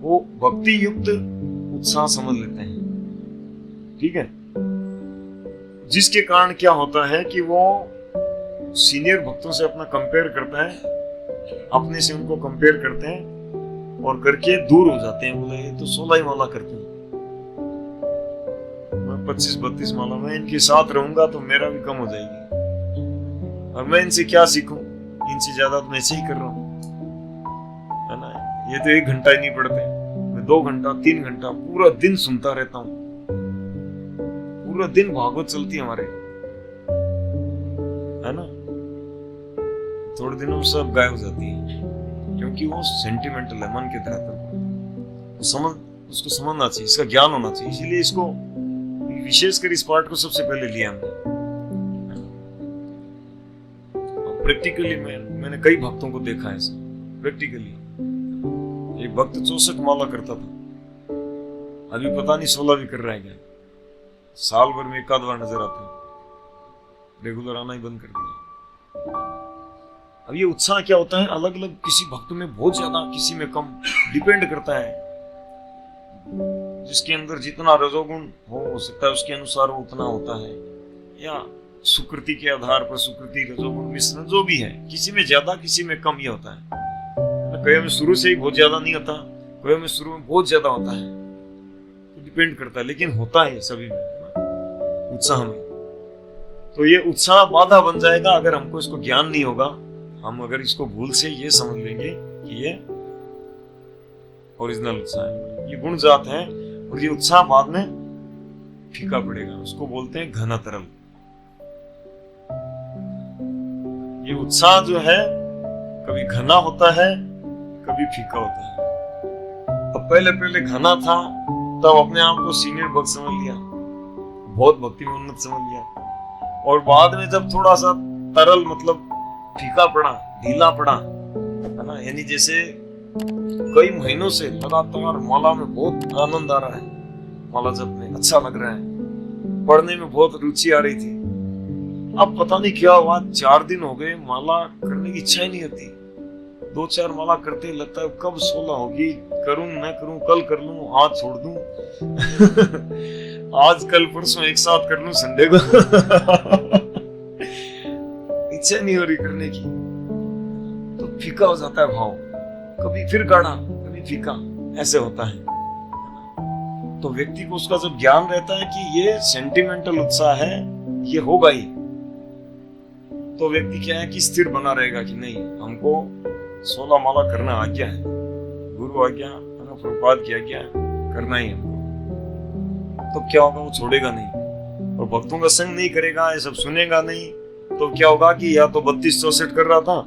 वो भक्ति युक्त उत्साह समझ लेते हैं। ठीक है, जिसके कारण क्या होता है कि वो सीनियर भक्तों से अपना कंपेयर करता है, अपने से उनको कंपेयर करते हैं और करके दूर हो जाते हैं। बोले ये तो 16 ही माला करते हैं, मैं 25-32 माला, मैं इनके साथ रहूंगा तो मेरा भी कम हो जाएगी, और मैं इनसे क्या सीखूं, इनसे ज्यादा तो मैं ऐसे ही कर रहा हूँ, है ना। ये तो 1 घंटा ही नहीं पढ़ते, मैं 2 घंटा 3 घंटा पूरा दिन सुनता रहता हूँ, पूरा दिन भागवत चलती है हमारे, है ना। थोड़े दिनों में सब गायब हो जाती है, क्योंकि वो सेंटिमेंटल है, मन के धरातल पर, समझ उसको समझना चाहिए, इसका ज्ञान होना चाहिए। इसीलिए इसको विशेषकर इस पार्ट को सबसे पहले लिया हमने। प्रैक्टिकली मैंने कई भक्तों को देखा है प्रैक्टिकली। एक भक्त 64 माला करता था, अभी पता नहीं 16 भी कर रहा है क्या, साल भर में 1 आध बार नजर आता है, रेगुलर आना ही बंद कर दिया। अब ये उत्साह क्या होता है, अलग अलग किसी भक्त में बहुत ज्यादा, किसी में कम, डिपेंड करता है। जिसके अंदर जितना रजोगुण हो सकता है उसके अनुसार वो उतना होता है, या सुकृति के आधार पर सुकृति रजोगुण मिश्रण जो भी है, किसी में ज्यादा किसी में कम ये होता है। कई में शुरू से ही बहुत ज्यादा नहीं होता, कई में शुरू में बहुत ज्यादा होता है, तो डिपेंड करता है, लेकिन होता है सभी में उत्साह में। तो ये उत्साह बाधा बन जाएगा अगर हमको इसको ज्ञान नहीं होगा। हम अगर इसको भूल से ये समझ लेंगे कि ये ओरिजिनल उत्साह है, ये गुण जात है, और ये उत्साह बाद में फीका पड़ेगा, उसको बोलते हैं घना तरल। ये उत्साह जो है कभी घना होता है, कभी फीका होता है। अब पहले पहले घना था, तब अपने आप को सीनियर भक्त समझ लिया, बहुत भक्ति में उन्नत समझ लिया, और बाद में जब थोड़ा सा तरल मतलब फीका पड़ा, ढीला पड़ा, है ना, यानी जैसे कई महीनों से लगातार माला में बहुत आनंद आ रहा है, माला जपने अच्छा लग रहा है, पढ़ने में बहुत रुचि आ रही थी, अब पता नहीं क्या हुआ, 4 दिन हो गए माला करने की इच्छा ही नहीं होती। 2-4 माला करते लगता है कब 16 होगी, करूं न करूं, कल कर लूं, आज छोड़ दूं आज कल परसों एक साथ कर लूं संडे को इच्छा नहीं हो रही करने की, तो फीका हो जाता है भाव, कभी फिर गाढ़ा कभी फीका, ऐसे होता है। तो व्यक्ति को उसका जब ज्ञान रहता है कि ये सेंटिमेंटल उत्साह है, ये होगा ही, तो व्यक्ति क्या है कि स्थिर बना रहेगा कि नहीं, हमको 16 माला करना आज्ञा है, गुरु आज्ञा, प्रभुपाद की आज्ञा है, करना ही हमको। तो क्या होगा, वो छोड़ेगा नहीं, और भक्तों का संग नहीं करेगा, ये सब सुनेगा नहीं, तो क्या होगा कि या तो 32-64 कर रहा था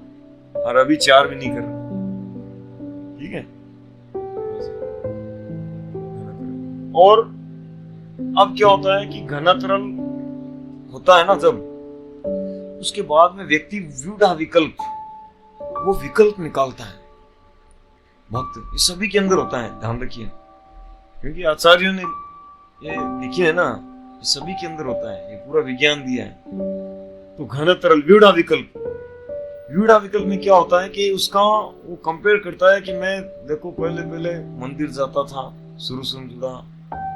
और अभी 4 भी नहीं कर रहा। ठीक है, और अब क्या होता है कि घना तरल होता है ना जब, उसके बाद में व्यक्ति व्यूढ़ा विकल्प, वो विकल्प निकालता है भक्त, ये सभी के अंदर होता है, ध्यान रखिए, क्योंकि आचार्यों ने ये लिखी है ना, ये सभी के अंदर होता है, ये पूरा विज्ञान दिया है। तो घन तरल व्यूढ़ा विकल्प, व्यूढ़ा विकल्प में क्या होता है कि उसका वो कंपेयर करता है कि मैं देखो पहले मंदिर जाता था, शुरू से जुड़ा,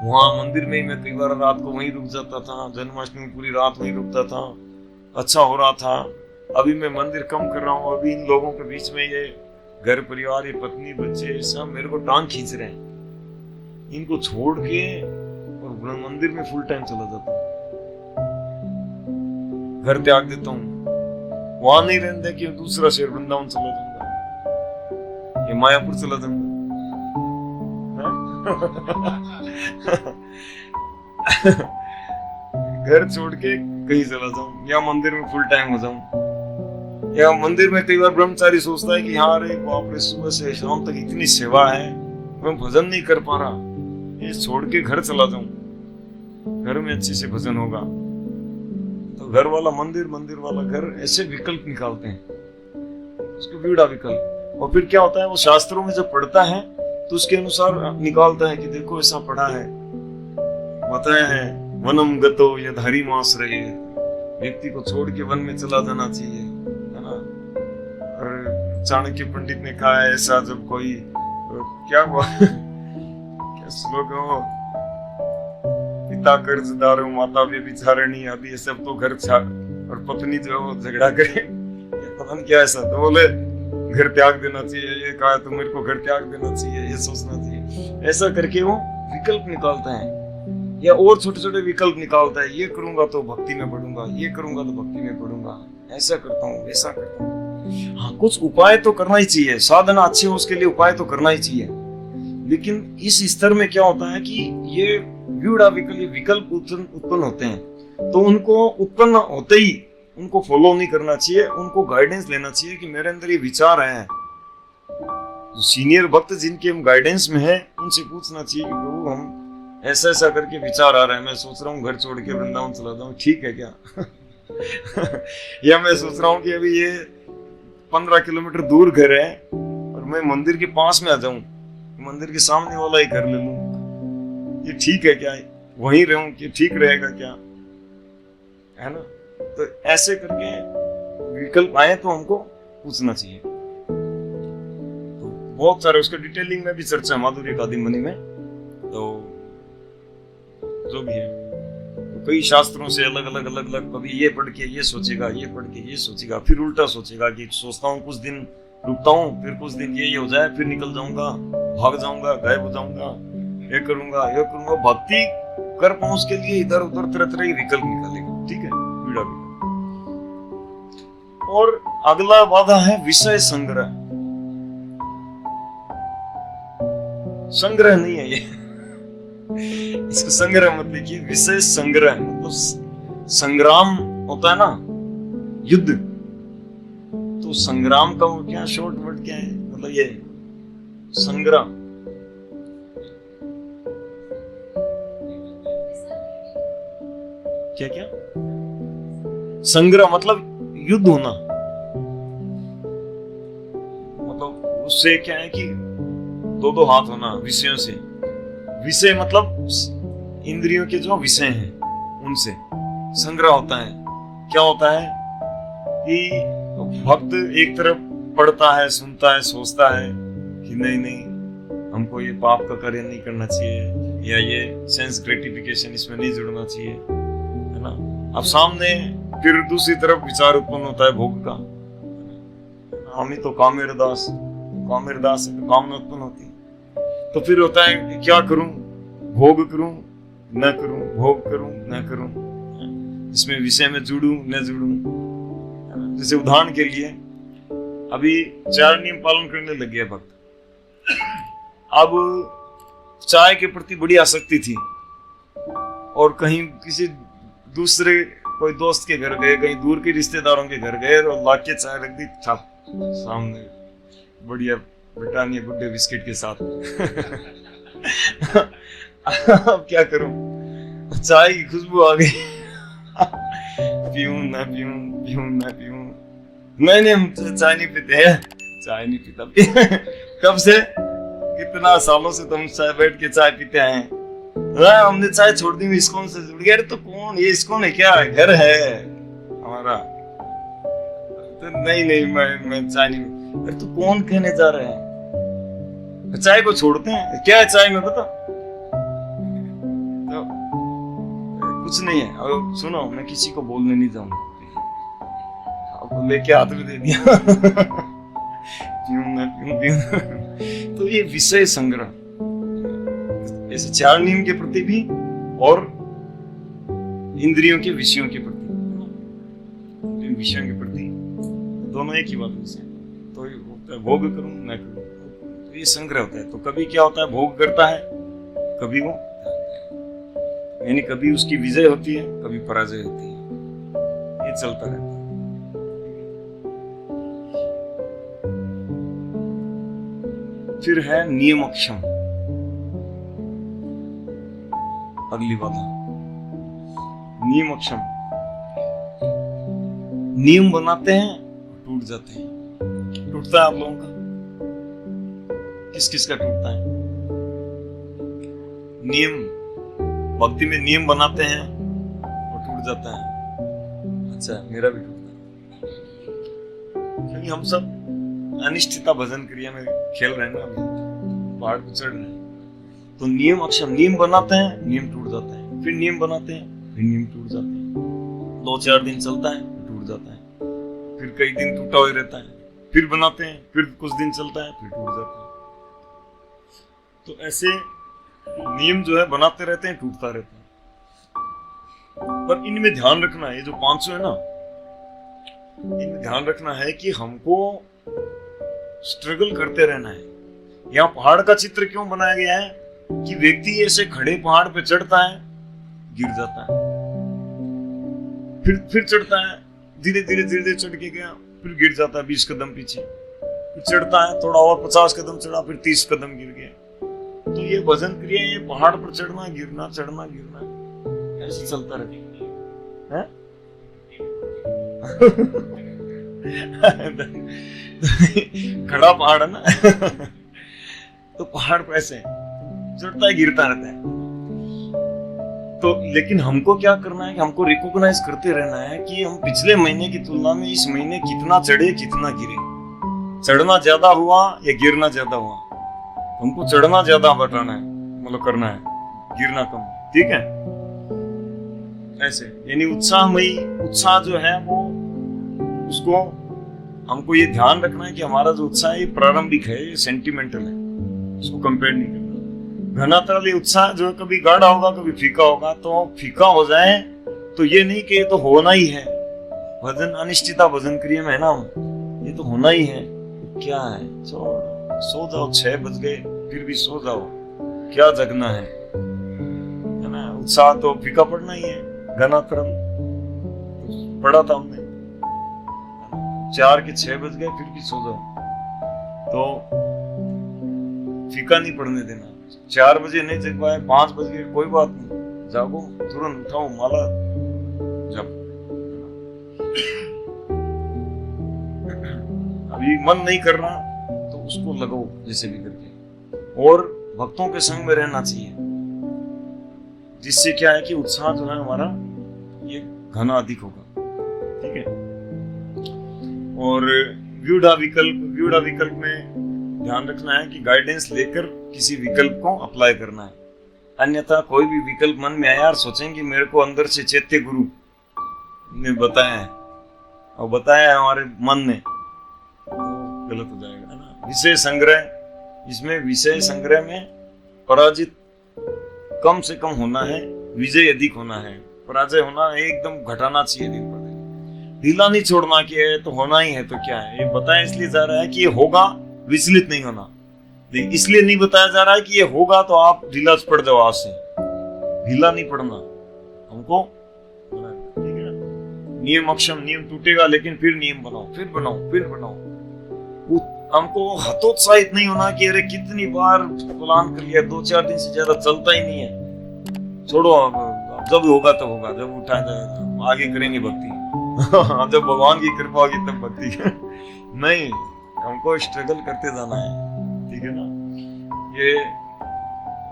वहां मंदिर में ही मैं कई बार रात को वहीं रुक जाता था, जन्माष्टमी पूरी रात वहीं रुकता था, अच्छा हो रहा था। अभी मैं मंदिर कम कर रहा हूँ, अभी इन लोगों के बीच में ये घर परिवार, ये पत्नी बच्चे सब मेरे को टांग खींच रहे हैं, इनको छोड़ के और मंदिर में फुल टाइम चला जाता हूँ, घर त्याग देता हूँ, वहां नहीं रहने कि दूसरा शहर वृंदावन चला जाऊंगा, ये मायापुर चला जाऊंगा घर छोड़ के कहीं चला जाऊं, या मंदिर में फुल टाइम हो जाऊं, या मंदिर में कई बार ब्रह्मचारी सोचता है कि हाँ रे बाप रे, सुबह से शाम तक इतनी सेवा है, मैं भजन नहीं कर पा रहा, ये छोड़ के घर चला जाऊं, घर में अच्छे से भजन होगा। तो घर वाला मंदिर, मंदिर वाला घर, ऐसे विकल्प निकालते हैं, उसको व्यूढ़ा विकल्प। और फिर क्या होता है, वो शास्त्रों में जब पढ़ता है तो उसके अनुसार निकालता है कि देखो ऐसा पढ़ा है, बताया है, वनम गतो यद हरिमाश्रये, व्यक्ति को छोड़ के वन में चला जाना चाहिए, है ना, चाणक्य पंडित ने कहा है ऐसा, जब कोई क्या हुआ क्या श्लोक है वो, पिता कर्जदार हो माता व्यभिचारिणी, अभी ये सब तो घर छाड़, और पत्नी जो है वो झगड़ा करे, पता नहीं क्या ऐसा, तो बोले घर त्याग देना चाहिए, ये कहा तो मेरे को घर त्याग देना चाहिए, ये सोचना चाहिए, ऐसा करके वो विकल्प निकालता है, या और छोटे छोटे विकल्प निकालता है, ये करूंगा तो भक्ति में बढ़ूंगा, ये करूंगा तो भक्ति में बढ़ूंगा, ऐसा करता हूँ वैसा करता हूँ। हाँ, कुछ उपाय तो करना ही चाहिए, साधना अच्छी हो उसके लिए उपाय तो करना ही चाहिए, लेकिन इस स्तर में क्या होता है कि ये विकल्प उत्पन्न होते हैं, तो उनको उत्पन्न होते ही उनको फॉलो नहीं करना चाहिए, उनको गाइडेंस लेना चाहिए कि मेरे अंदर ये विचार है। जो सीनियर भक्त जिनके हम गाइडेंस में है उनसे पूछना चाहिए कि प्रभु हम ऐसा ऐसा करके विचार आ रहा है, मैं सोच रहा हूँ घर छोड़ के वृंदावन चला जाऊं, ठीक है क्या? या मैं सोच रहा हूँ कि अभी ये 15 किलोमीटर दूर घर है और मैं मंदिर के पास में आ जाऊं, मंदिर के सामने वाला ही घर ले लूं, ये ठीक है क्या? वहीं रहूं कि ठीक रहेगा क्या? है ना? तो ऐसे करके विकल्प आए तो हमको पूछना चाहिए। तो बहुत सारे उसके डिटेलिंग में भी चर्चा माधुर्य कादम्बिनी में, तो जो भी है तो कई शास्त्रों से अलग अलग कभी ये पढ़ के ये सोचेगा, ये पढ़ के ये सोचेगा, फिर उल्टा सोचेगा कि सोचता हूँ कुछ दिन रुकता हूँ, फिर कुछ दिन ये हो जाए, फिर निकल जाऊंगा, भाग जाऊंगा, गायब हो जाऊंगा, ये करूंगा। भक्ति कर पाऊं उसके लिए इधर उधर तरह तरह के विकल्प निकालेगा, ठीक है, पीड़ा भी। और अगला बाधा है विषय संग्रह। संग्रह नहीं है ये, इसको संग्रह मत लिखिए, विषय संग्रह मतलब संग्राम होता है ना, युद्ध, तो संग्राम का वो क्या शॉर्ट वर्ड क्या है, मतलब ये संग्राम, क्या क्या संग्रह मतलब युद्ध होना, मतलब उससे क्या है कि दो हाथ होना विषयों से। विषय मतलब इंद्रियों के जो विषय हैं उनसे संग्रह होता है। क्या होता है कि भक्त एक तरफ पढ़ता है, सुनता है, सोचता है कि नहीं हमको ये पाप का कार्य नहीं करना चाहिए, या ये सेंस ग्रेटिफिकेशन इसमें नहीं जुड़ना चाहिए, है ना। अब सामने फिर दूसरी तरफ विचार उत्पन्न होता है भोग का, हम ही तो कामेर दास है तो कामना उत्पन्न होती है। तो फिर होता है कि क्या करूं, भोग करूं न करूं, भोग करूं न करूं, इसमें विषय में जुड़ूं न जुड़ूं। जैसे उदाहरण के लिए अभी 4 नियम पालन करने लग गया भक्त, अब चाय के प्रति बड़ी आसक्ति थी, और कहीं किसी दूसरे कोई दोस्त के घर गए, कहीं दूर के रिश्तेदारों के घर गए और ला के चाय रख दी छाप सामने, बढ़िया ब्रिटानिया गुड्डे बिस्किट के साथ। अब क्या करूं, चाय की खुशबू आ गई, पीऊं ना पीऊं, नहीं हम चाय नहीं पीते हैं, चाय नहीं पीता। कब से, कितना सालों से तुम चाय बैठ के चाय पीते हैं, हमने चाय छोड़ दी, इस्कॉन से जुड़ गया। तो कौन ये इस्कॉन है, क्या घर है हमारा? तो नहीं मैं चाय नहीं। अरे तू कौन कहने जा रहा है, चाय को छोड़ते हैं? क्या है चाय में बता? तो कुछ नहीं है। और सुनो, मैं किसी को बोलने नहीं जाऊंगा, आपको लेके हाथ में दे दिया। पीऊं। तो ये विषय संग्रह, ऐसे 4 नियम के प्रति भी और इंद्रियों के विषयों के प्रति, विषयों के प्रति दोनों एक ही बात है। तो भोग करूं न करूं, तो ये संग्रह होता है। तो कभी क्या होता है, भोग करता है, कभी वो, यानी कभी उसकी विजय होती है, कभी पराजय होती है, ये चलता रहता है। फिर है नियमक्षम, अगली बात, नियमक्षम। नियम बनाते हैं, टूट जाते हैं। टूटता है आप लोगों का, किस किस का टूटता है? नियम, भक्ति में नियम बनाते हैं और टूट जाता है। अच्छा, मेरा भी टूटता है, क्योंकि हम सब अनिश्चितता भजन क्रिया में खेल रहे हैं ना, अभी पहाड़ पर चढ़ रहे हैं। तो नियम अक्षम, नियम बनाते हैं, नियम टूट जाता है, फिर नियम बनाते हैं, फिर नियम टूट जाते हैं। 2-4 दिन चलता है, टूट जाता है, फिर कई दिन टूटा हुआ रहता है, फिर बनाते हैं, फिर कुछ दिन चलता है, फिर टूट जाता है। तो ऐसे नियम जो है बनाते रहते हैं, टूटता रहता है। पर इनमें ध्यान रखना है, ये जो 500 है ना, इनमें ध्यान रखना है कि हमको स्ट्रगल करते रहना है। यहाँ पहाड़ का चित्र क्यों बनाया गया है कि व्यक्ति ऐसे खड़े पहाड़ पे चढ़ता है, गिर जाता है, फिर चढ़ता है, धीरे धीरे चढ़ के गया, फिर गिर जाता है 20 कदम पीछे, फिर चढ़ता है थोड़ा और 50 कदम चढ़ा, फिर 30 कदम गिर गया। तो ये भजन क्रिया, ये पहाड़ पर चढ़ना गिरना चढ़ना गिरना ऐसे चलता रहेगा। खड़ा पहाड़ है ना तो पहाड़ पर ऐसे चढ़ता है गिरता रहता है। तो लेकिन हमको क्या करना है कि हमको रिकॉग्नाइज करते रहना है कि हम पिछले महीने की तुलना में इस महीने कितना चढ़े कितना गिरे, चढ़ना ज्यादा हुआ या गिरना ज्यादा हुआ। हमको चढ़ना ज्यादा बढ़ाना है, मतलब करना है, गिरना कम, ठीक है। ऐसे यानी उत्साह जो है वो, उसको हमको ये ध्यान रखना है कि हमारा जो उत्साह है ये प्रारंभिक है, ये सेंटिमेंटल है, इसको कंपेयर नहीं करना। घनातरल उत्साह जो है कभी गाढ़ा होगा कभी फीका होगा, तो फीका हो जाए तो ये नहीं कि ये तो होना ही है। भजन अनिश्चितता भजन क्रिया में है ना, ये तो होना ही है, क्या है, छोड़, सो जाओ, 6 बज गए फिर भी सो जाओ, क्या जगना है ना। उत्साह तो फीका पड़ना ही है। घनातरल पढ़ा था हमने, 4 के 6 बज गए फिर भी सो जाओ, तो फीका नहीं पड़ने देना। 4 बजे नहीं जग पाए, 5 बज गए, कोई बात नहीं, जागो, तुरंत उठाओ, माला जप। अभी मन नहीं कर रहा तो उसको लगाओ जैसे भी करके। और भक्तों के संग में रहना चाहिए, जिससे क्या है कि उत्साह जो है हमारा ये घना अधिक होगा, ठीक है। और व्यूढ़ा विकल्प में ध्यान रखना है कि गाइडेंस लेकर किसी विकल्प को अप्लाई करना है। अन्यथा कोई भी विकल्प मन में आया और सोचेंगे मेरे को अंदर से चैत्य गुरु ने बताया है और बताया है हमारे मन ने, तो गलत हो जाएगा, है ना। विषय संग्रह, इसमें विषय संग्रह में पराजित कम से कम होना है, विजय अधिक होना है। पराजय होना एकदम घटाना चाहिए दिन पर दिन, ढीला नहीं छोड़ना कि ये तो होना ही है तो क्या है। ये बताया इसलिए जा रहा है कि ये होगा, विचलित नहीं होना। लेकिन इसलिए नहीं बताया जा रहा है कि ये होगा तो आप ढीला पड़ जाओ, आज से ढीला नहीं पड़ना हमको, ठीक है। नियम अक्षम, नियम टूटेगा लेकिन फिर नियम बनाओ, फिर बनाओ, फिर बनाओ। हमको हतोत्साहित नहीं होना कि अरे कितनी बार प्लान कर लिया, 2-4 दिन से ज्यादा चलता ही नहीं है, छोड़ो, जब होगा तब होगा, जब उठा जाएगा आगे करेंगे भक्ति जब भगवान की कृपा होगी तब भक्ति नहीं, हमको स्ट्रगल करते जाना है, ठीक है ना। ये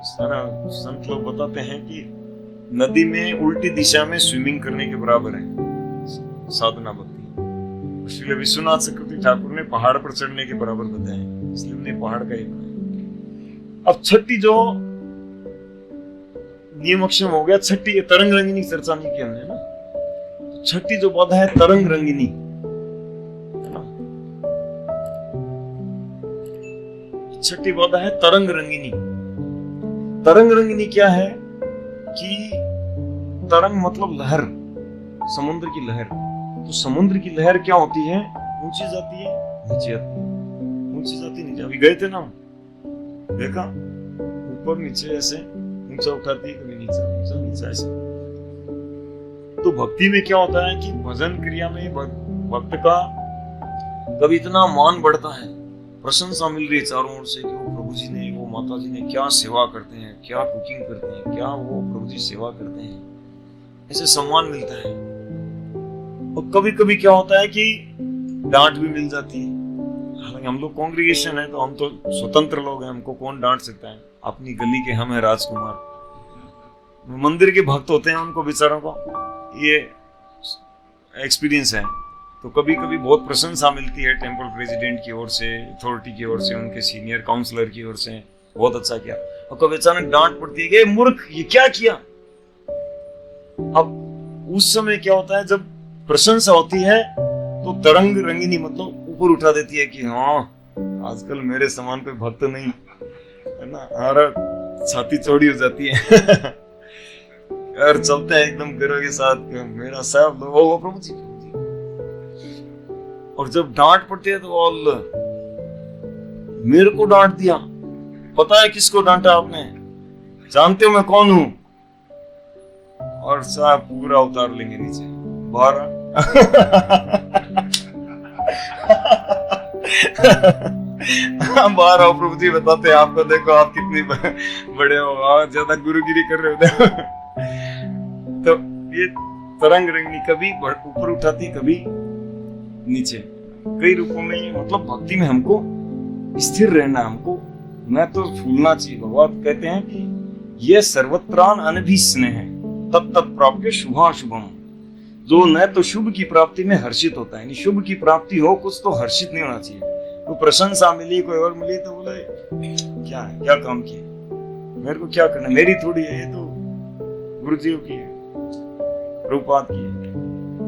सारा संत लोग बताते हैं कि नदी में उल्टी दिशा में स्विमिंग करने के बराबर है साधना भक्ति। इसलिए विश्वनाथ चक्रवर्ती ठाकुर ने पहाड़ पर चढ़ने के बराबर बताया, इसलिए उन्हें पहाड़ का ही बनाया। अब छठी जो नियम अक्षम हो गया, छठी तरंग रंगिनी चर्चा नहीं की हमने ना। तो छठी जो बाधा है तरंग रंगिनी, है ना। छठी बाधा है तरंग रंगिनी। तरंग रंगिनी क्या है कि तरंग मतलब लहर, समुद्र की लहर। तो समुद्र की लहर क्या होती है, ऊंची जाती है नीचे आती है, ऊंची जाती नीचे। अभी गए थे ना, देखा ऊपर नीचे ऐसे, ऊंचा उठाती है कभी नीचा, ऊंचा नीचा ऐसे। तो भक्ति में क्या होता है कि भजन क्रिया में भक्त का कभी इतना मान बढ़ता है, प्रशंसा मिल रही है चारों ओर से कि वो प्रभु जी ने, वो माता जी ने क्या सेवा करते हैं, क्या कुकिंग करते हैं, क्या वो प्रभु जी सेवा करते हैं, ऐसे सम्मान मिलता है। और कभी कभी क्या होता है कि डांट भी मिल जाती है। हालांकि हम लोग कांग्रेगेशन है तो हम तो स्वतंत्र लोग हैं, हमको कौन डांट सकता है, अपनी गली के हम है राजकुमार। मंदिर के भक्त होते हैं, उनको बेचारों को ये एक्सपीरियंस है, तो कभी कभी बहुत प्रशंसा मिलती है टेम्पल प्रेसिडेंट की ओर से, अथॉरिटी की ओर से, उनके सीनियर काउंसलर की ओर से, बहुत अच्छा किया। और कभी अचानक डांट पड़ती है कि मूर्ख ये क्या किया। अब उस समय क्या होता है, जब प्रशंसा होती है तो तरंग रंगिनी मतलब ऊपर उठा देती है कि हाँ आजकल मेरे समान कोई भक्त नहीं है ना, हमारा छाती चौड़ी हो जाती है और चलते हैं एकदम गर्व के साथ, मेरा साहब वो प्रभु जी। और जब डांट पड़ती है तो अल्लाह मेरे को डांट दिया, पता है किसको डांटा आपने, जानते हो मैं कौन हूं, और साहब पूरा उतार लेंगे नीचे बाहर बाहर आओ प्रभु जी बताते हैं आपको, देखो आप कितनी बड़े हो, आप ज्यादा गुरुगिरी कर रहे हो तो ये तरंग रंगनी कभी ऊपर उठाती कभी नीचे, कई रूपों में। मतलब भक्ति में हमको स्थिर रहना, हमको न तो फूलना चाहिए। भगवान कहते हैं कि ये सर्वत्रान अनभिस्नेह है तत्त प्राप्य शुभाशुभम, जो न तो शुभ की प्राप्ति में हर्षित होता है, शुभ की प्राप्ति हो कुछ तो हर्षित नहीं होना चाहिए। तो प्रशंसा मिली कोई और मिली तो बोले क्या है, क्या काम किया, मेरे को क्या करना, मेरी थोड़ी है, ये तो गुरुजी की है, रूपात की है,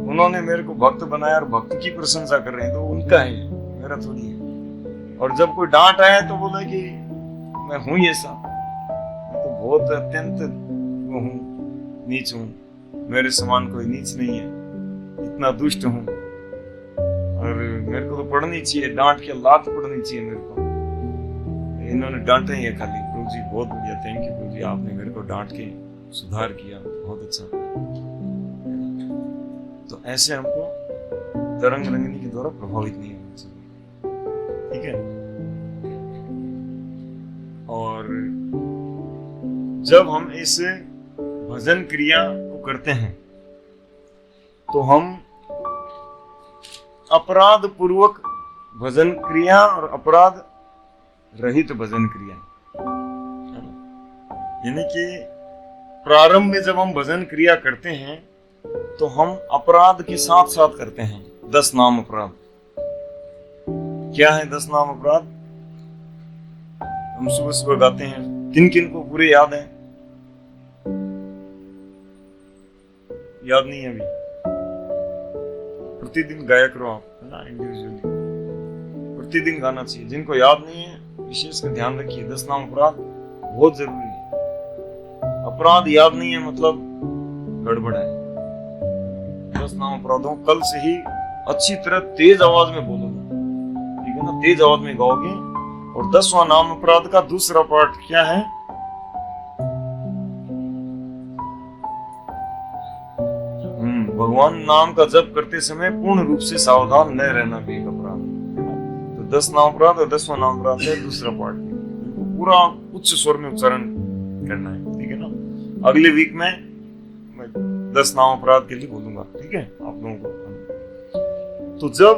उन्होंने मेरे को भक्त बनाया और भक्त की प्रशंसा कर रहे हैं तो उनका है, मेरा थोड़ी है। और जब कोई डांट आया तो बोला कि मैं हूं ये सा, मैं तो बहुत अत्यंत वो हूं, नीच हूं, मेरे समान कोई नीच नहीं है, इतना दुष्ट हूं, और मेरे को तो पढ़नी चाहिए, डांट के लात पढ़नी चाहिए मेरे को, इन्होंने डांटा ही है खाली। प्रभु जी बहुत बढ़िया, थैंक यू प्रभु जी, आपने मेरे को डांट के सुधार किया, बहुत अच्छा। तो ऐसे हमको तरंग रंगनी के द्वारा प्रभावित नहीं होना चाहिए, ठीक है। और जब हम इस भजन क्रिया को करते हैं तो हम अपराध पूर्वक भजन क्रिया और अपराध रहित भजन क्रिया, यानी कि प्रारंभ में जब हम भजन क्रिया करते हैं तो हम अपराध के साथ साथ करते हैं 10 नाम अपराध। क्या है 10 नाम अपराध? हम सुबह सुबह गाते हैं, किन किन को पूरे याद है? याद नहीं है अभी? प्रतिदिन गाया करो आप, है ना, इंडिविजुअली प्रतिदिन गाना चाहिए। जिनको याद नहीं है विशेष का ध्यान रखिए, 10 नाम अपराध बहुत जरूरी है। अपराध याद नहीं है मतलब गड़बड़ है। 10 नाम अपराधों कल से ही अच्छी तरह तेज आवाज में बोलोगे, ठीक है ना, तेज आवाज में गाओगे। और 10वां नाम अपराध का दूसरा पार्ट क्या है? भगवान नाम का जप करते समय पूर्ण रूप से सावधान न रहना भी एक अपराध है। तो 10 नाम अपराध और 10वां नाम अपराध है दूसरा पार्ट, इनको पूरा उच्च स्वर में उच्चारण करना है, ठीक है ना। अगले वीक में मैं 10 नाम अपराध के लिए बोलूंगा, ठीक है आप लोगों को। तो जब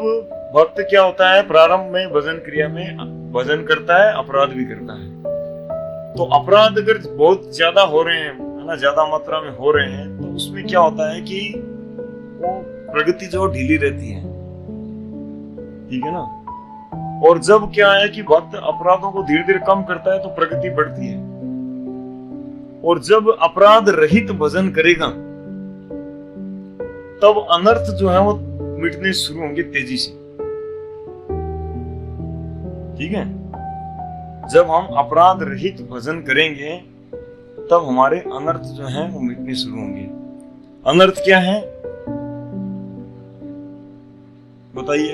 भक्त क्या होता है, प्रारंभ में भजन क्रिया में भजन करता है, अपराध भी करता है। तो अपराध अगर बहुत ज्यादा हो रहे हैं, है ना, ज्यादा मात्रा में हो रहे हैं, तो उसमें क्या होता है कि वो प्रगति जो ढीली रहती है, ठीक है ना। और जब क्या है कि भक्त अपराधों को धीरे धीरे कम करता है तो प्रगति बढ़ती है। और जब अपराध रहित भजन करेगा तब अनर्थ जो है वो मिटने शुरू होंगे तेजी से, ठीक है। जब हम अपराध रहित भजन करेंगे तब हमारे अनर्थ जो हैं वो मिटने शुरू होंगे। अनर्थ क्या है बताइए?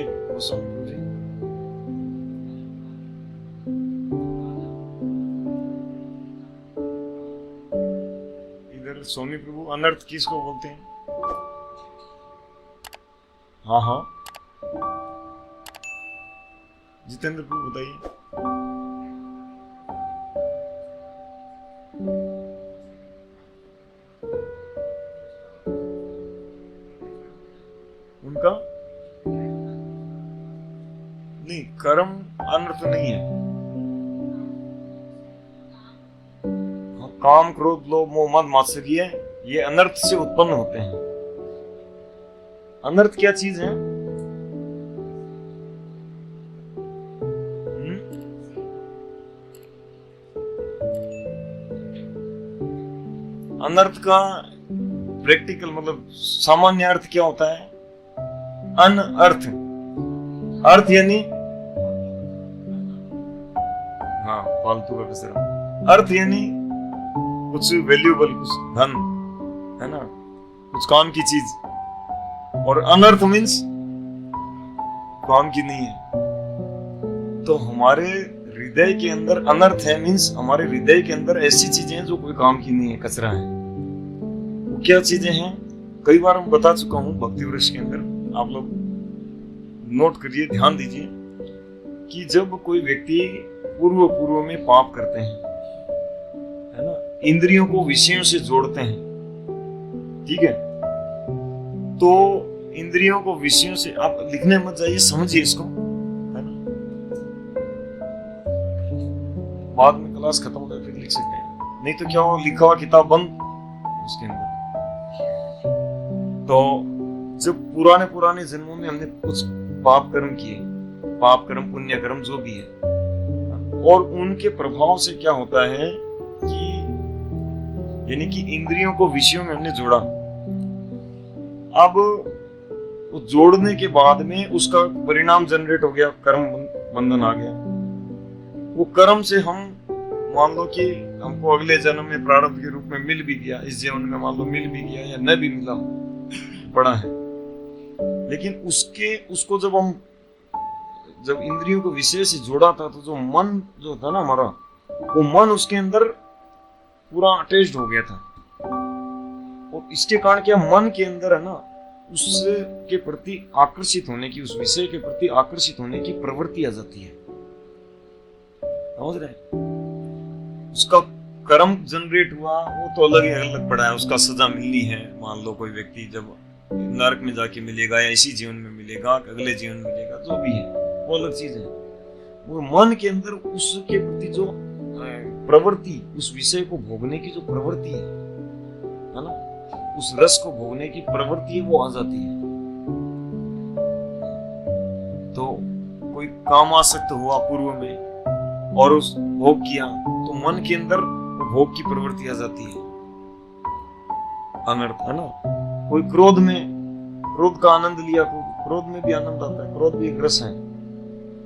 इधर स्वामी प्रभु अनर्थ किसको बोलते हैं? हाँ हाँ जितेंद्र प्रभु बताइए। उनका नहीं, कर्म अनर्थ नहीं है। काम क्रोध लोभ मोह मद मात्सर्य ये अनर्थ से उत्पन्न होते हैं। अनर्थ क्या चीज है? अनर्थ का प्रैक्टिकल मतलब सामान्य अर्थ क्या होता है? अनर्थ, अर्थ यानी हाँ फालतू का कचरा, अर्थ यानी कुछ वैल्यूएबल, कुछ धन, है ना, कुछ काम की चीज, और अनर्थ मीन्स काम की नहीं है। तो हमारे हृदय के अंदर अनर्थ है मीन्स हमारे हृदय के अंदर ऐसी चीजें हैं जो कोई काम की नहीं है, कचरा है। वो क्या चीजें हैं? कई बार मैं बता चुका हूँ भक्ति वृक्ष के अंदर, आप लोग नोट करिए, ध्यान दीजिए कि जब कोई व्यक्ति पूर्व में पाप करते हैं, है ना, इंद्रियों को विषयों से जोड़ते हैं, ठीक है, तो इंद्रियों को विषयों से, आप लिखने मत जाइए, समझिए इसको, है ना, बाद में क्लास खत्म हो जाए फिर लिख सकते हैं, नहीं तो क्या हो, लिखा हुआ किताब बंद उसके अंदर। तो जब पुराने जन्मों में हमने कुछ पाप कर्म किए, पाप कर्म पुण्य कर्म जो भी है, और उनके प्रभाव से क्या होता है कि यानी कि इंद्रियों को विषयों में हमने जोड़ा। अब उस जोड़ने के बाद में उसका परिणाम जनरेट हो गया, कर्म बंधन आ गया। वो कर्म से हम मान लो कि हमको अगले जन्म में प्रारब्ध के रूप में मिल भी गया, इस जीवन में मान लो मिल भी गया या न भी मिला, पड़ा है, लेकिन उसको जब इंद्रियों को विषय से जोड़ा था, तो जो मन जो था ना हमारा, वो मन उसके अंदर पूरा अटैच्ड हो गया था, और इसके कारण क्या, मन के अंदर है ना, उसके प्रति आकर्षित होने की, उस विषय के प्रति आकर्षित होने की प्रवृत्ति आ जाती है, समझ रहे? उसका कर्म जनरेट हुआ, वो तो अलग पड़ा है, उसका सजा मिलनी है। मान लो कोई व्यक्ति जब नरक में जाके मिलेगा या इसी जीवन में मिलेगा, अगले जीवन में मिलेगा, जो भी है वो अलग चीज है। वो मन के अंदर उसके प्रति जो प्रवृत्ति, उस विषय को भोगने की जो प्रवृत्ति है ना, उस रस को भोगने की प्रवृत्ति है, वो आ जाती है। तो कोई काम आसक्त हुआ पूर्व में और उस भोग किया, तो मन के अंदर भोग की प्रवृत्ति आ जाती है, अनर्थ, है ना। कोई क्रोध का आनंद लिया, क्रोध में भी आनंद आता है, क्रोध भी एक रस है,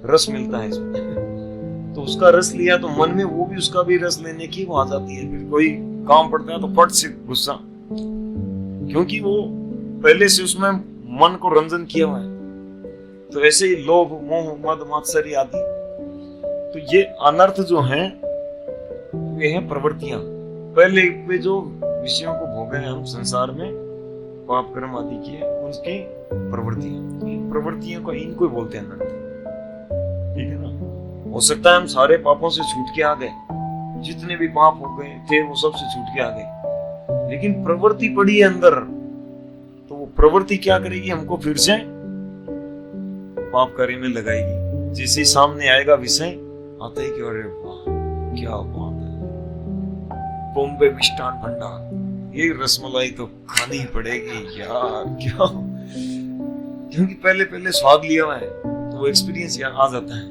रस मिलता है इसमें, तो उसका रस लिया तो मन में वो भी उसका भी रस लेने की वो आ जाती है। फिर कोई काम पड़ता है तो फट से गुस्सा, क्योंकि वो पहले से उसमें मन को रंजन किया हुआ है। तो ऐसे ही लोभ, मोह, मद, मात्सर्य आदि, तो ये अनर्थ जो हैं ये हैं प्रवृत्तियां। पहले पे जो विषयों को भोगे हम संसार में, पाप कर्म आदि किए, उनकी प्रवृत्तियों को इनको बोलते हैं अनर्थ, ठीक है ना। हो सकता है हम सारे पापों से छूट के आ गए, जितने भी पाप हो गए थे वो सब से छूट के आ गए, लेकिन प्रवृत्ति पड़ी है अंदर, तो वो प्रवृत्ति क्या करेगी, हमको फिर से पाप कार्य में लगाएगी। जैसे सामने आएगा विषय, आते ही क्यों, अरे वाह क्या बात है, बॉम्बे मिष्ठान भंडार, ये रसमलाई तो खानी ही पड़ेगी यार, क्या, क्योंकि पहले स्वाद लिया हुआ है, तो वो एक्सपीरियंस यार आ जाता है,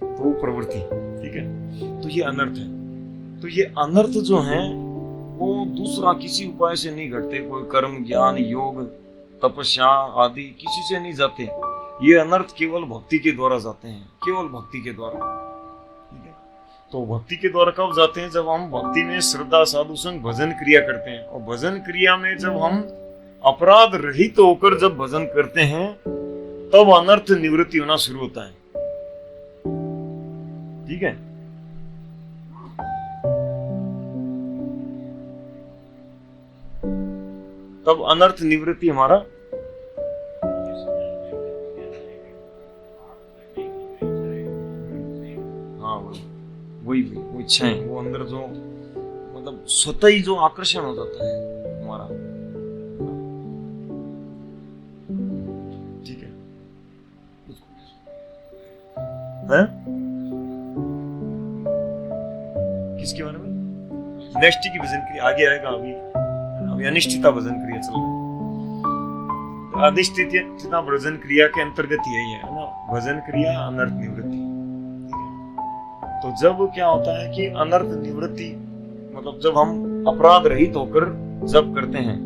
तो वो प्रवृत्ति, ठीक है। तो ये अनर्थ है। तो ये अनर्थ जो है वो दूसरा किसी उपाय से नहीं घटते, कोई कर्म, ज्ञान, योग, तपस्या आदि किसी से नहीं जाते। ये अनर्थ केवल भक्ति के द्वारा जाते हैं, केवल भक्ति के द्वारा, ठीक है। तो भक्ति के द्वारा कब जाते हैं, जब हम भक्ति में श्रद्धा, साधु संग, भजन क्रिया करते हैं, और भजन क्रिया में जब हम अपराध रहित होकर जब भजन करते हैं, तब अनर्थ निवृत्ति होना शुरू होता है, ठीक है। तब अनर्थ निवृत्ति हमारा वही वो इच्छा है, वो अंदर जो मतलब स्वतः ही जो आकर्षण हो जाता है हमारा, ठीक है। किसके बारे में? नेक्स्ट की भजन क्रिया आगे आएगा, अभी अनिष्ठिता भजन क्रिया चल रहा है। अनिष्ठिता भजन क्रिया के अंतर्गत यही है ना, भजन क्रिया अनर्थ निवृत्ति। तो जब क्या होता है कि अनर्थ निवृत्ति मतलब जब हम अपराध रहित होकर जप करते हैं,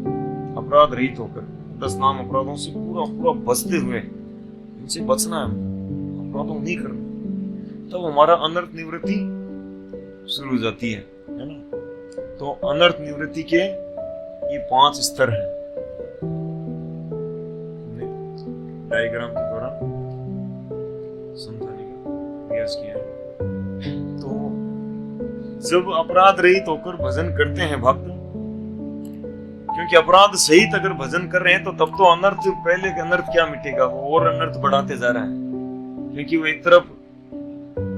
अपराध रहित होकर 10 नाम अपराधों से पूरा पूरा बचते हुए, इनसे बचना है, अपराधों नहीं करना, तब हमारा अनर्थ निवृत्ति शुरू हो जाती है ना। तो अनर्थ निवृत्ति के ये 5 स्तर हैं, डायग्राम के द्वारा समझाने का प्रयास किया है। तो जब अपराध रहित होकर भजन करते हैं भक्त, क्योंकि अपराध सहित अगर भजन कर रहे हैं तो तब तो अनर्थ, पहले के अनर्थ क्या मिटेगा, वो और अनर्थ बढ़ाते जा रहा है, क्योंकि वो एक तरफ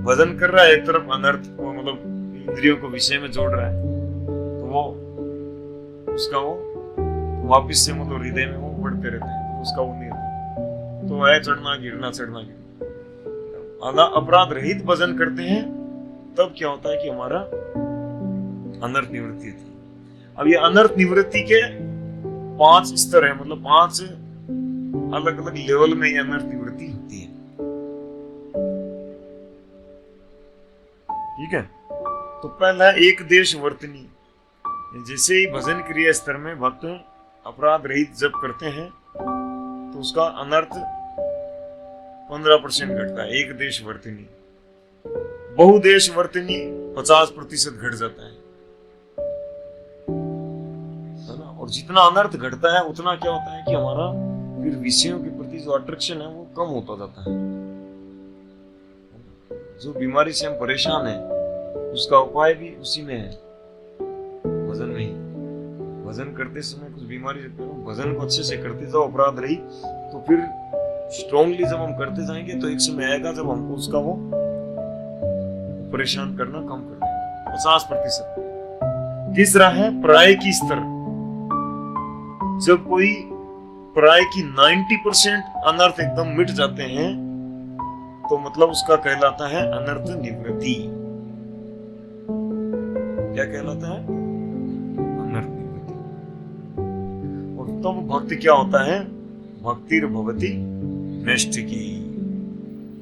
भजन कर रहा है, एक तरफ अनर्थ को मतलब इंद्रियों को विषय में जोड़ रहा है, तो वो उसका वो वापिस से मतलब हृदय में वो बढ़ते रहते हैं, तो उसका वो नहीं होता। तो है चढ़ना गिरना चढ़ना गिरना। अपराध रहित भजन करते हैं तब क्या होता है कि हमारा अनर्थ निवृत्ति होती है। अब ये अनर्थ निवृत्ति के 5 स्तर है, मतलब 5 अलग अलग लेवल में ये अनर्थ निवृत्ति होती है। ठीक है, तो पहला है एक देश वर्तनी। जैसे ही भजन क्रिया स्तर में भक्त अपराध रहित जप करते हैं तो उसका अनर्थ 15% घटता है, एक देश वर्तनी। बहुदेश वर्तनी 50% घट जाता है ना। और जितना अनर्थ घटता है उतना क्या होता है कि हमारा फिर विषयों के प्रति जो अट्रैक्शन है वो कम होता जाता है। जो बीमारी से हम परेशान हैं उसका उपाय भी उसी में है, भजन में ही। भजन करते समय कुछ बीमारी रहती है, भजन को अच्छे से करते जाओ अपराध रही, तो फिर स्ट्रॉन्गली जब हम करते जाएंगे तो एक समय आएगा जब हमको उसका वो परेशान करना कम कर देगा, 50%। तीसरा है प्राय की स्तर। जब कोई प्राय की 90% अनर्थ एकदम मिट जाते हैं तो मतलब उसका कहलाता है अनर्थ निवृत्ति। क्या कहलाता है? अनर्थ निवृत्ति। और तब भक्ति क्या होता है? भक्तिर भवति नष्ट की।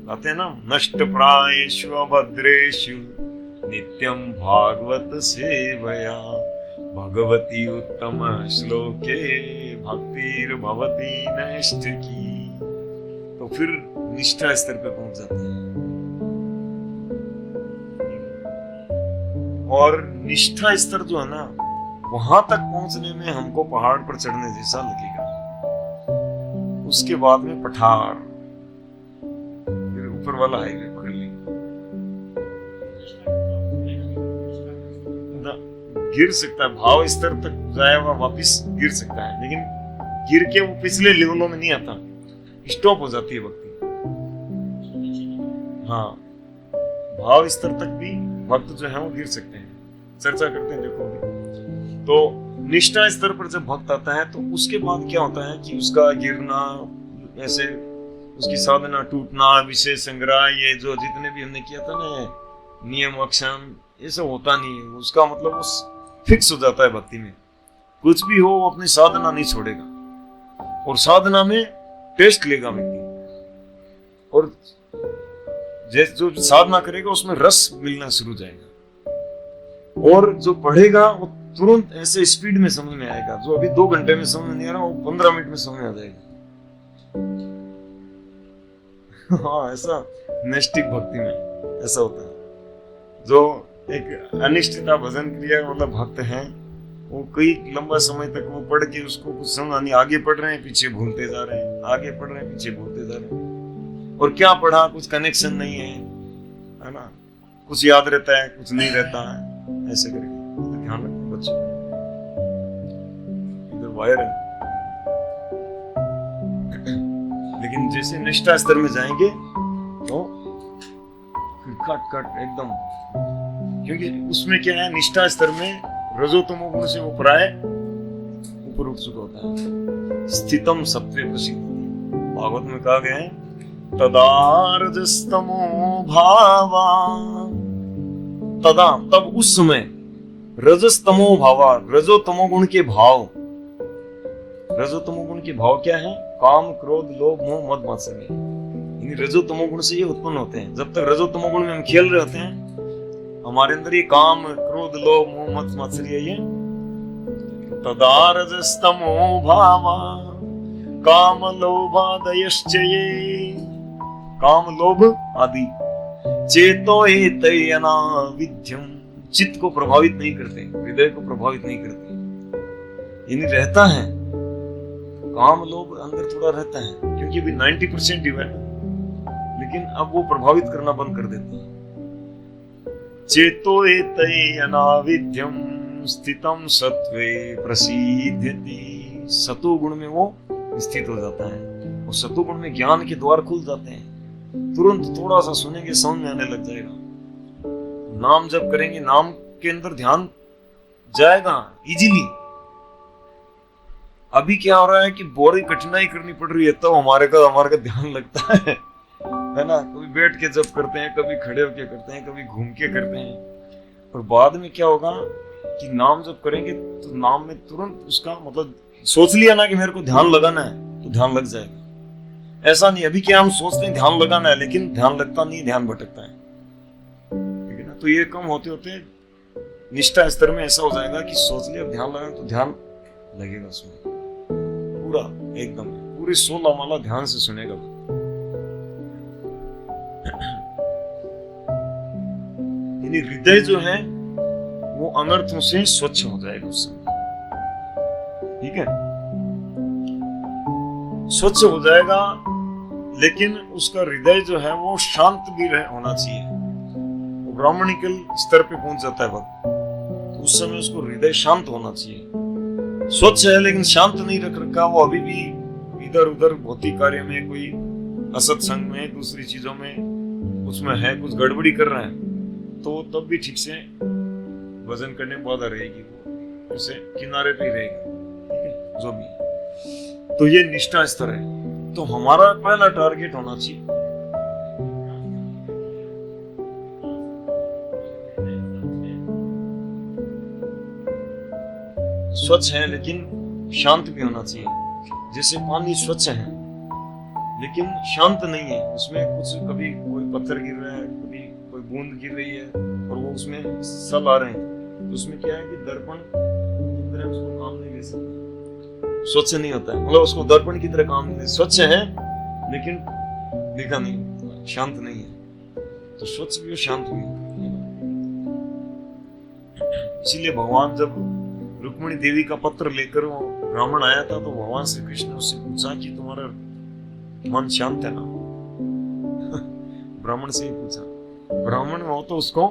कहते हैं ना, नष्ट प्रायेषु अभद्रेषु नित्यं भागवत सेवया भगवती उत्तम श्लोके भक्तिर भवति नष्ट की। तो फिर निष्ठा स्तर पे पहुंच जाते हैं। और निष्ठा स्तर जो है ना, वहां तक पहुंचने में हमको पहाड़ पर चढ़ने जैसा लगेगा। उसके बाद में पठार, फिर ऊपर वाला हाईवे पकड़ लेंगे। गिर सकता है, भाव स्तर तक जाया हुआ वापिस गिर सकता है, लेकिन गिर के वो पिछले लेवलों में नहीं आता, स्टॉप हो जाती है भक्ति। हाँ, भाव स्तर तक भी भक्त जो है वो गिर सकते हैं, चर्चा करते हैं देखोगे। तो निष्ठा स्तर पर जब भक्त आता है तो उसके बाद क्या होता है कि उसका गिरना, ऐसे उसकी साधना टूटना, विषय संग्रह, ये जो जितने भी हमने किया था ना, नियम अक्षम, ये सब होता नहीं है। उसका मतलब उस फिक्स हो जाता है भक्ति में। कुछ भी हो वो अपनी साधना नहीं छोड़ेगा, और साधना में टेस्ट लेगा व्यक्ति, और जैसे जो साधना करेगा उसमें रस मिलना शुरू हो जाएगा। और जो पढ़ेगा वो तुरंत ऐसे स्पीड में समझ में आएगा, जो अभी 2 घंटे में समझ नहीं आ रहा वो 15 मिनट में समझ में आ जाएगा। हाँ, ऐसा नैष्ठिक भक्ति में ऐसा होता है। जो एक अनिष्ठता भजन क्रिया मतलब भक्त हैं, वो कई लंबा समय तक वो पढ़ के उसको कुछ समझ नहीं, आगे पढ़ रहे हैं पीछे भूलते जा रहे हैं, आगे पढ़ रहे हैं पीछे भूलते जा रहे हैं। और क्या पढ़ा, कुछ कनेक्शन नहीं है ना, कुछ याद रहता है कुछ नहीं रहता है, ऐसे करके तो ध्यान रखो बच्चों। इधर वायर है, लेकिन जैसे निष्ठा स्तर में जाएंगे तो फिर कट एकदम, क्योंकि उसमें क्या है, निष्ठा स्तर में रजोतमो गुण से वो प्राय ऊपर उठ चुका होता है। स्थितम सत्वे प्रसिद्ध, भागवत में कहा गया है, तदा रजस्तमो भावा, तदा तब उस समय, रजस्तमो भावा, रजोतमो गुण के भाव। रजोतमो गुण के भाव क्या है? काम, क्रोध, लोभ, मोह, मद, मात्सर्य। रजोतमो गुण से ये उत्पन्न होते हैं। जब तक रजोतमो गुण में हम खेल रहे होते हैं, हमारे अंदर ये काम, क्रोध, क्रोध लोभ मोह मत मात्सर्य ये तदा रजस्तमो भावा काम लोभादयश्च ये काम लोभ आदि चेतो एतयना विध्यम चित्त को प्रभावित नहीं करते, हृदय को प्रभावित नहीं करते। यानी रहता है काम लोभ अंदर थोड़ा रहता है, क्योंकि अभी 90% ही है, लेकिन अब वो प्रभावित करना बंद कर देते हैं। चेतो एतयना विध्यम स्थितम सत्वे प्रसिद्ध्यति, सतो गुण में वो स्थित हो जाता है, और सतो गुण में ज्ञान के द्वार खुल जाते हैं। तुरंत थोड़ा सा सुनेंगे समझ में आने लग जाएगा, नाम जब करेंगे नाम के अंदर ध्यान जाएगा इजीली। अभी क्या हो रहा है कि बड़ी कठिनाई करनी पड़ रही है तब हमारे का ध्यान लगता है ना। कभी बैठ के जब करते हैं, कभी खड़े होके करते हैं, कभी घूम के करते हैं। और बाद में क्या होगा कि नाम जब करेंगे तो नाम में तुरंत उसका मतलब सोच लिया ना कि मेरे को ध्यान लगाना है तो ध्यान लग जाएगा। ऐसा नहीं अभी क्या हम सोचते हैं ध्यान लगाना है, लेकिन ध्यान लगता नहीं, ध्यान भटकता है, ठीक है ना। तो ये कम होते होते निष्ठा स्तर में ऐसा हो जाएगा कि सोच लिया ध्यान लगाना तो ध्यान लगेगा उसमें पूरा एकदम, पूरी 16 माला ध्यान से सुनेगा। यानी हृदय जो है वो अनर्थों से स्वच्छ हो जाएगा उस समय, ठीक है, स्वच्छ हो जाएगा। लेकिन उसका हृदय जो है वो शांत भी होना चाहिए। वो ब्राह्मणिकल स्तर पे पहुंच जाता है वक्त, तो उस समय उसको हृदय शांत होना चाहिए। स्वच्छ है लेकिन शांत नहीं रख रखा, वो अभी भी इधर उधर भौतिक कार्य में, कोई असत्संग में, दूसरी चीजों में उसमें है, कुछ गड़बड़ी कर रहा है, तो तब भी ठीक से वजन करने में बाधा रहेगी, वो उसे किनारे पे ही रहेगा, ठीक है, जो भी। तो ये निष्ठा स्तर है। तो हमारा पहला टारगेट होना चाहिए स्वच्छ है लेकिन शांत भी होना चाहिए। जैसे पानी स्वच्छ है लेकिन शांत नहीं है, उसमें कुछ कभी कोई पत्थर गिर रहा है, कभी कोई बूंद गिर रही है और वो उसमें सल आ रहे हैं, तो उसमें क्या है कि दर्पण की तरह उसको काम नहीं ले सकते, स्वच्छ नहीं होता है, मतलब उसको दर्पण की तरह काम नहीं, स्वच्छ है लेकिन दिखा नहीं, शांत नहीं है। तो स्वच्छ भी हो शांत भी हो। इसीलिए भगवान जब रुक्मिणी देवी का पत्र लेकर वो ब्राह्मण आया था तो भगवान श्री कृष्ण ने उससे पूछा कि तुम्हारा मन शांत है ना ब्राह्मण से ही पूछा, ब्राह्मण हो तो उसको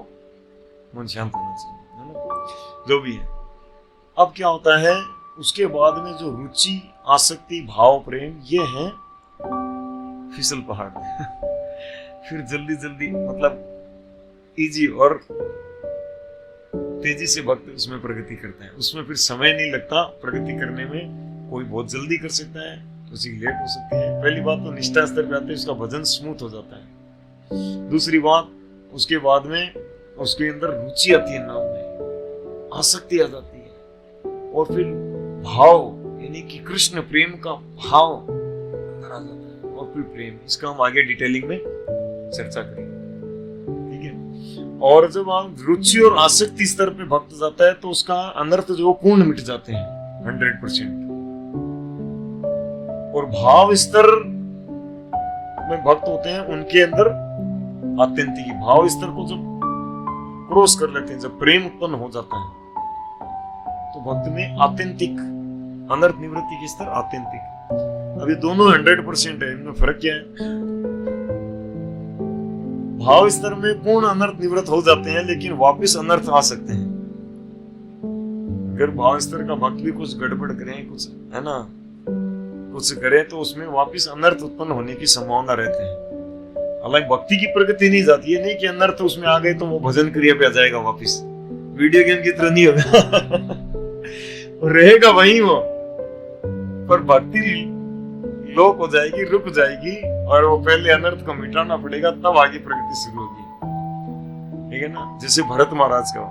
मन शांत होना चाहिए, है ना, जो भी है। अब क्या होता है उसके बाद में जो रुचि आसक्ति भाव प्रेम ये है फिसल पहाड़ फिर जल्दी जल्दी मतलब इजी और तेजी से भक्त उसमें प्रगति करता है, उसमें फिर समय नहीं लगता प्रगति करने में। कोई बहुत जल्दी कर सकता है, किसी लेट हो सकती है। पहली बात तो निष्ठा स्तर पे आते हैं उसका भजन स्मूथ हो जाता है। दूसरी बात उसके बाद में उसके अंदर रुचि आती है, नाम में आसक्ति आ जाती है, और फिर भाव यानी कि कृष्ण प्रेम का भाव अंदर आ जाता है, और फिर प्रेम, इसका हम आगे डिटेलिंग में चर्चा करेंगे, ठीक है। और जब आप रुचि और आसक्ति स्तर पे भक्त जाता है तो उसका अनर्थ जो पूर्ण मिट जाते हैं 100%। और भाव स्तर में भक्त होते हैं उनके अंदर आत्यंतिक भाव स्तर को जब क्रॉस कर लेते हैं, जब प्रेम उत्पन्न हो जाता है तो भक्त में आत्यंतिक अनर्थ निवृत्ति के स्तर आत्यंतिक। अभी दोनों 100% है, इनमें फर्क क्या है? भाव स्तर में पूर्ण अनर्थ निवृत्त हो जाते हैं लेकिन वापस अनर्थ आ सकते हैं। अगर भाव स्तर का भक्त भी कुछ गड़बड़ करे, कुछ है ना, कुछ करे तो उसमें वापस अनर्थ उत्पन्न होने की संभावना रहती है। हालांकि भक्ति की प्रगति नहीं जाती है, नहीं कि अनर्थ उसमें आ गए तो वो भजन क्रिया पे आ जाएगा वापस, वीडियो गेम की तरह नहीं होगा रहेगा वहीं वो, पर भक्ति लोक हो जाएगी, रुक जाएगी, और वो पहले अनर्थ को मिटाना पड़ेगा तब आगे प्रगति शुरू होगी, ठीक है ना। जैसे भरत महाराज का,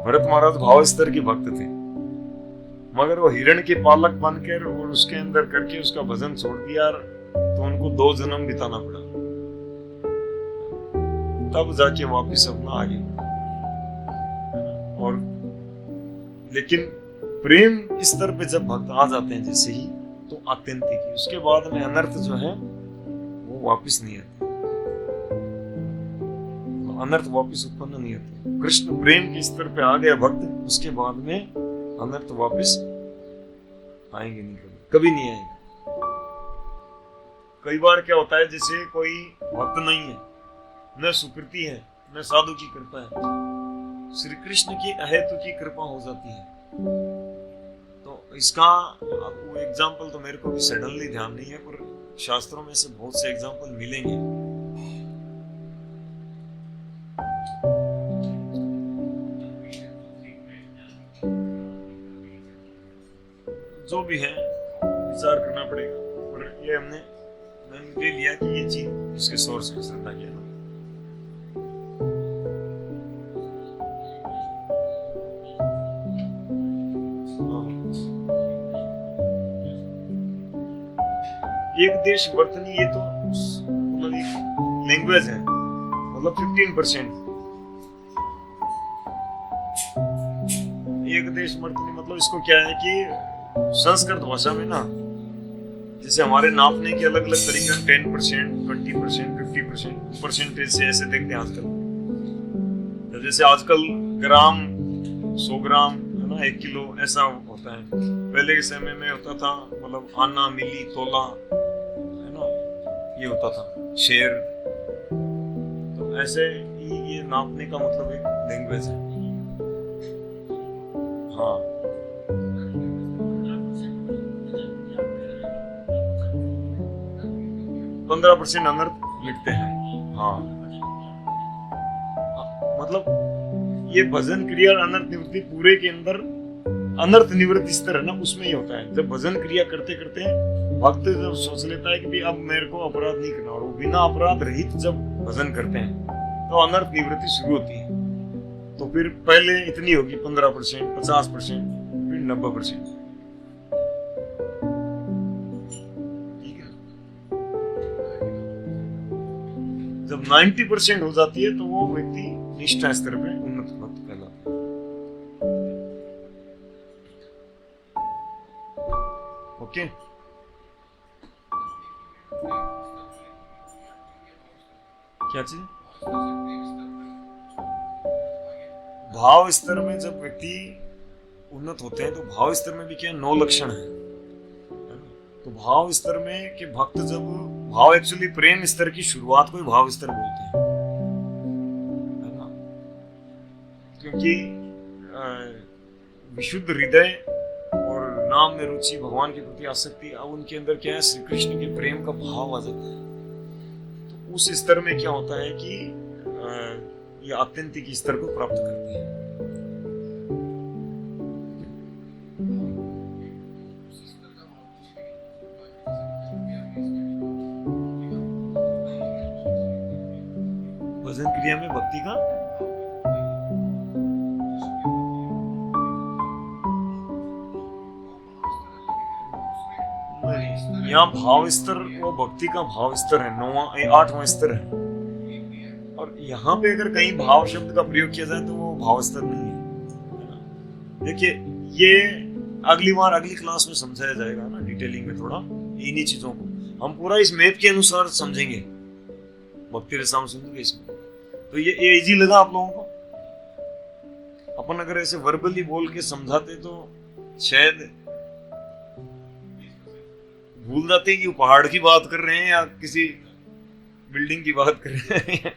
भरत महाराज भाव स्तर के भक्त थे, मगर वो हिरण के पालक बनकर और उसके अंदर करके उसका भजन छोड़ दिया तो उनको 2 जन्म बिताना पड़ा, तब जाके वापिस अपना आगे। और लेकिन प्रेम के स्तर पे जब भक्त आ जाते हैं जैसे ही, तो आत्यंतिक ही, उसके बाद में अनर्थ जो है वो वापस नहीं आते, अनर्थ वापस उत्पन्न नहीं होते। कृष्ण प्रेम के स्तर पे आ गया भक्त, उसके बाद में अनर्थ वापस आएंगे नहीं, कभी नहीं आएंगे। कई बार क्या होता है, जैसे कोई भक्त नहीं है, न सुकृति है, न साधु की कृपा है, श्री कृष्ण की अहेतु की कृपा हो जाती है। तो इसका वो एग्जाम्पल तो मेरे को भी सडनली ध्यान नहीं है, पर शास्त्रों में से बहुत से एग्जाम्पल मिलेंगे। जो भी है विचार करना पड़ेगा, पर ये मैंने ले लिया कि ये चीज उसके सोर्स पे श्रद्धा किया ना। एक देश वर्तनी, ये तो मतलब एक लैंग्वेज है, मतलब 15%। एक देश वर्तनी मतलब इसको क्या है कि संस्कृत भाषा में ना, जैसे हमारे नापने के अलग अलग तरीके, 10%, 20%, 50% परसेंटेज से ऐसे देखते हैं आजकल। तो जैसे आजकल ग्राम, 100 ग्राम है ना, 1 किलो ऐसा होता है। पहले के समय में होता था मतलब आना, मिली, तोला है ना, ये होता था, शेर। तो ऐसे ये नापने का मतलब एक लैंग्वेज है। हाँ, 15% अनर्थ लिखते हैं। हाँ, मतलब ये भजन क्रिया अनर्थ निवृत्ति पूरे के अंदर अनर्थ निवृत्ति स्तर है ना, उसमें ही होता है। जब भजन क्रिया करते करते भक्त जब सोच लेता है कि भी अब मेरे को अपराध नहीं करना, और वो बिना अपराध रहित जब भजन करते हैं तो अनर्थ निवृत्ति शुरू होती है। तो फिर पहले इतनी होगी 15%, 50%, फिर 90%। जब 90% हो जाती है तो वो व्यक्ति निष्ठा स्तर पे उन्नत भक्त कहलाता है। ओके, क्या चीज? भाव स्तर में जब व्यक्ति उन्नत होते हैं तो भाव स्तर में भी क्या 9 लक्षण है। तो भाव स्तर में कि भक्त जब भाव, एक्चुअली प्रेम स्तर की शुरुआत को भाव स्तर बोलते हैं, है ना, क्योंकि विशुद्ध हृदय और नाम में रुचि, भगवान के प्रति आसक्ति, अब उनके अंदर क्या है, श्री कृष्ण के प्रेम का भाव आ जाता है। तो उस स्तर में क्या होता है कि ये आत्यंतिक स्तर को प्राप्त करते हैं। भजन क्रिया में भक्ति का यहाँ भाव स्तर, वो भक्ति का भाव स्तर है, 8वां स्तर है। और यहाँ पे अगर कहीं भाव शब्द का प्रयोग किया जाए तो वो भाव स्तर नहीं है। देखिए, ये अगली बार अगली क्लास में समझाया जाएगा ना, डिटेलिंग में थोड़ा इन्हीं चीजों को हम पूरा इस मैप के अनुसार समझेंगे भक्ति रसायन सिंधु के इसमें। तो ये इजी लगा आप लोगों को? अपन अगर ऐसे वर्बली बोल के समझाते तो शायद भूल जाते कि वो पहाड़ की बात कर रहे हैं या किसी बिल्डिंग की बात कर रहे हैं।